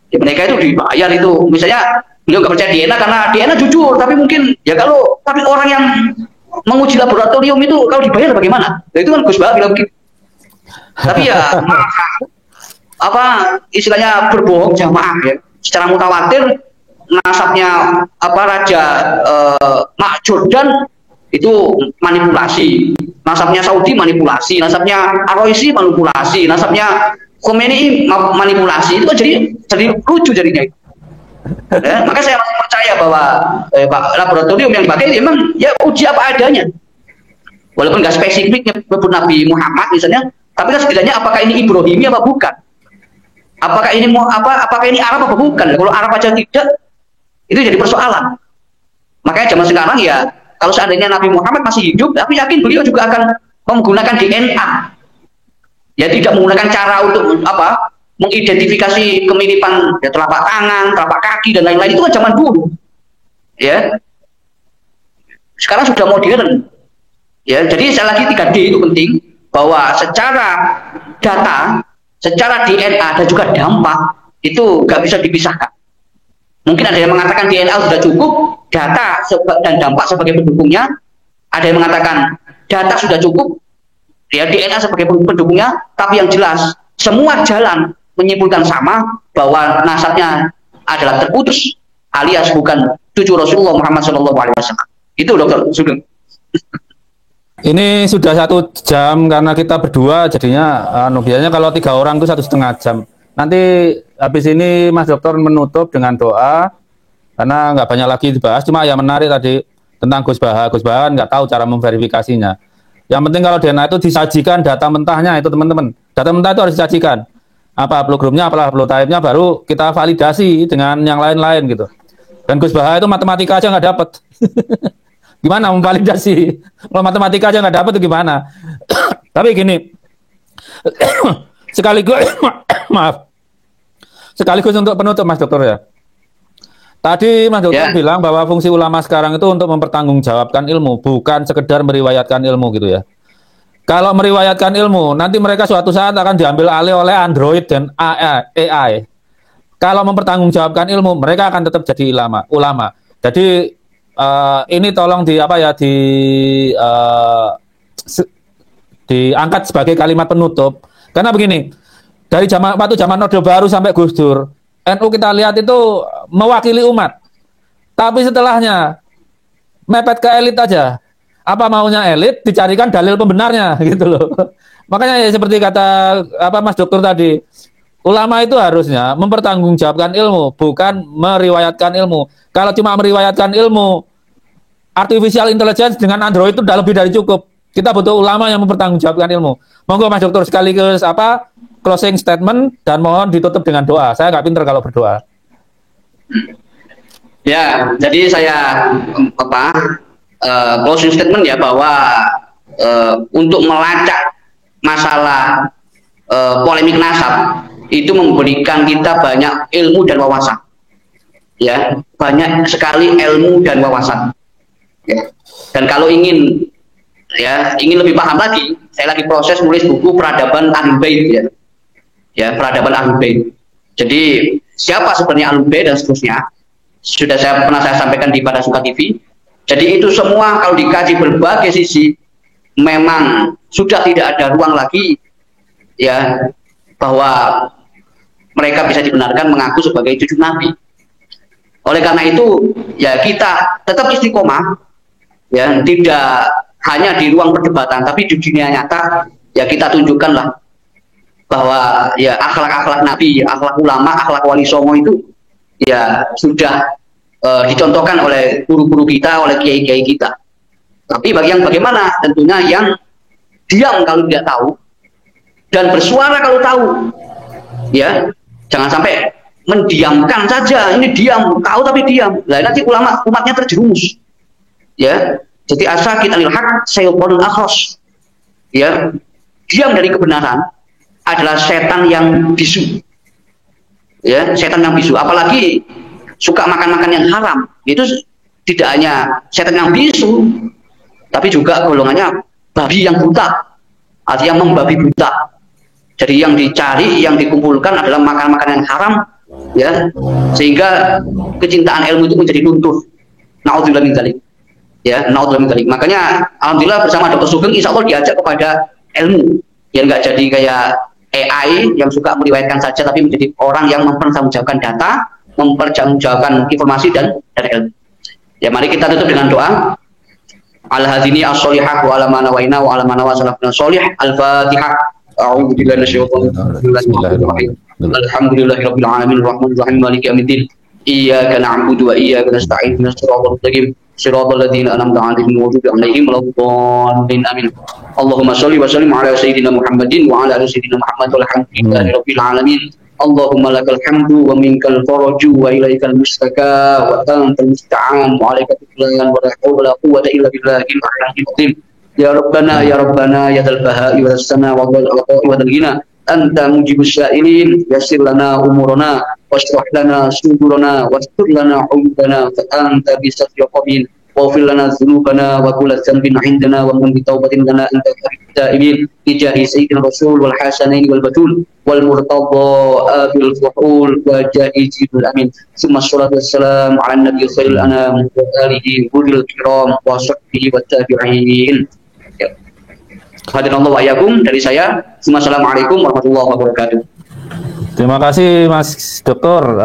Ya, mereka itu dibayar itu. Misalnya beliau nggak percaya DNA karena DNA jujur, tapi mungkin ya tapi orang yang menguji laboratorium itu kalau dibayar bagaimana? Nah, itu kan Gus Baha bilang begitu. Tapi ya apa istilahnya berbohong jamaah ya secara mutawatir, nasabnya apa Raja Mak Jordan itu manipulasi, nasabnya Saudi manipulasi, nasabnya Aroisi manipulasi, nasabnya Khomeini manipulasi, itu kan jadi lucu jadinya. Ya, maka saya masih percaya bahwa laboratorium yang pakai memang ya uji apa adanya, walaupun nggak spesifik nyebut Nabi Muhammad misalnya, tapi kan setidaknya apakah ini Ibrahimi apa bukan, apakah ini apakah ini Arab apa bukan. Kalau Arab aja tidak, itu jadi persoalan. Makanya zaman sekarang ya kalau seandainya Nabi Muhammad masih hidup, tapi yakin beliau juga akan menggunakan DNA, ya tidak menggunakan cara untuk apa mengidentifikasi kemiripan ya, telapak tangan, telapak kaki dan lain-lain, itu kan zaman dulu. Ya. Sekarang sudah modern. Ya, jadi sekali lagi 3D itu penting, bahwa secara data, secara DNA dan juga dampak itu nggak bisa dipisahkan. Mungkin ada yang mengatakan DNA sudah cukup, data dan dampak sebagai pendukungnya. Ada yang mengatakan data sudah cukup, ya DNA sebagai pendukungnya, tapi yang jelas semua jalan menyimpulkan sama bahwa nasabnya adalah terputus, alias bukan cucu Rasulullah Muhammad SAW. Itu Dr. Sugeng. Ini sudah 1 jam karena kita berdua, jadinya biasanya kalau 3 orang itu 1,5 jam. Nanti habis ini Mas Dokter menutup dengan doa karena nggak banyak lagi dibahas. Cuma yang menarik tadi tentang Gus Baha. Gus Baha nggak tahu cara memverifikasinya. Yang penting kalau DNA itu disajikan data mentahnya itu teman-teman. Data mentah itu harus disajikan. Apa haplogrupnya, apa haplotype-nya, baru kita validasi dengan yang lain-lain gitu. Dan Gus Baha itu matematika aja nggak dapat. Gimana memvalidasi? Kalau matematika aja nggak dapat itu gimana? Tapi gini, sekaligus maaf, sekaligus untuk penutup Mas Dokter ya. Tadi Mas Dokter bilang bahwa fungsi ulama sekarang itu untuk mempertanggungjawabkan ilmu, bukan sekedar meriwayatkan ilmu gitu ya. Kalau meriwayatkan ilmu, nanti mereka suatu saat akan diambil alih oleh Android dan AI. Kalau mempertanggungjawabkan ilmu, mereka akan tetap jadi ulama. Jadi ini tolong diangkat sebagai kalimat penutup. Karena begini, dari waktu zaman Orde Baru sampai Gus Dur, NU kita lihat itu mewakili umat. Tapi setelahnya mepet ke elit aja. Apa maunya elit, dicarikan dalil pembenarnya gitu loh. Makanya ya seperti kata Mas Dokter tadi, ulama itu harusnya mempertanggungjawabkan ilmu, bukan meriwayatkan ilmu. Kalau cuma meriwayatkan ilmu, artificial intelligence dengan Android itu udah lebih dari cukup. Kita butuh ulama yang mempertanggungjawabkan ilmu. Monggo Mas Dokter sekaligus closing statement dan mohon ditutup dengan doa. Saya nggak pinter kalau berdoa. Ya, jadi saya closing statement ya, bahwa untuk melacak masalah polemik nasab itu memberikan kita banyak ilmu dan wawasan. Ya, banyak sekali ilmu dan wawasan. Ya. Dan kalau ingin lebih paham lagi, saya lagi proses nulis buku Peradaban Ahlul Bait ya. Ya, Peradaban Ahlul Bait. Jadi siapa sebenarnya Ahlul Bait dan seterusnya sudah pernah saya sampaikan di Parasuka TV. Jadi itu semua kalau dikaji berbagai sisi memang sudah tidak ada ruang lagi ya bahwa mereka bisa dibenarkan mengaku sebagai cucu Nabi. Oleh karena itu ya kita tetap istiqomah ya, tidak hanya di ruang perdebatan tapi di dunia nyata ya kita tunjukkanlah bahwa ya akhlak-akhlak Nabi, akhlak ulama, akhlak wali songo itu ya sudah dicontohkan oleh guru-guru kita, oleh kiai-kiai kita. Tapi bagaimana tentunya yang diam kalau tidak tahu dan bersuara kalau tahu. Ya, jangan sampai mendiamkan saja. Ini diam, tahu tapi diam. Lah nanti umatnya terjerumus. Ya. Jadi asakit anil haq sayuqul akhras. Ya. diam dari kebenaran adalah setan yang bisu. Ya, setan yang bisu. Apalagi suka makan-makan yang haram. Itu tidak hanya setan yang bisu, tapi juga golongannya babi yang buta. Artinya membabi buta. Jadi yang dicari, yang dikumpulkan adalah makan-makan yang haram, ya, sehingga kecintaan ilmu itu menjadi luntur. Naudzubillah min dzalik. Ya, naudzubillah min dzalik. Makanya alhamdulillah bersama Dr. Sugeng insya Allah diajak kepada ilmu. Ya nggak jadi kayak AI yang suka meriwayatkan saja, tapi menjadi orang yang mempertanggungjawabkan data, mempertanggungjawabkan informasi dan ilmu. Ya, mari kita tutup dengan doa. Al-hadini as-solihah wa ala ma nawaina wa ala ma nawa salafuna sholih. Al-Fatihah. A'udzu billahi minasyaitonir rajim. Alhamdulillahirabbil alamin arrahmanir rahim maliki yaumiddin. Iyyaka na'budu wa iyyaka nasta'in ihdinas siratal mustaqim siratal ladzina an'amta 'alaihim ghairil maghdubi 'alaihim waladdallin amin. Allahumma shalli wa sallim ala sayyidina Muhammadin wa ala ali sayyidina Muhammad walhamdulillahirabbil alamin. Allahumma lakal hamdu wa minkal faraju wa ilaikal mustaka wa antal musta'an wa alaika tuqlan wa la haula wa la quwwata illa billahil aliyyil azim. Ya Rabbana ya Rabbana ya dzal bahai wa sana wa dzal ghina anta mujibus sa'ilin yassir lana umurana washrah lana sudurana wastur lana uyubana fa anta bisatri qabil waghfir lana dzunubana wa kullu dhanbin 'indana wa min taubatin lana anta ta'imin bijahi sayyidina rasul wal hasanain wal batul wal murtadha bil fuhul wa jahi jibril amin. Summa sholatu wassalamu ala nabiy khairil anam wa alihi wal kiram wa sahbihi wa tabi'in. Hadirallahu wa iyyakum dari saya. Assalamualaikum warahmatullahi wabarakatuh. Terima kasih Mas Dokter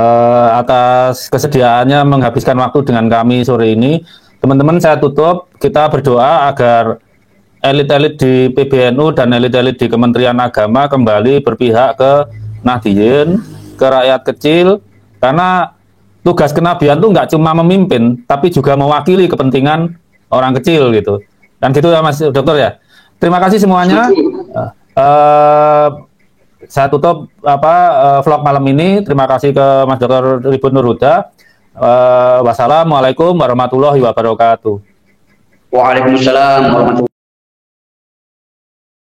atas kesediaannya menghabiskan waktu dengan kami sore ini. Teman-teman, saya tutup, kita berdoa agar elit-elit di PBNU dan elit-elit di Kementerian Agama kembali berpihak ke Nahdliyin, ke rakyat kecil, karena tugas kenabian itu nggak cuma memimpin, tapi juga mewakili kepentingan orang kecil gitu. Dan gitu ya Mas Dokter ya. Terima kasih semuanya. Saya tutup vlog malam ini. Terima kasih ke Mas Dr. Tribun Nur Huda. Wassalamualaikum warahmatullahi wabarakatuh. Waalaikumsalam warahmatullahi wabarakatuh.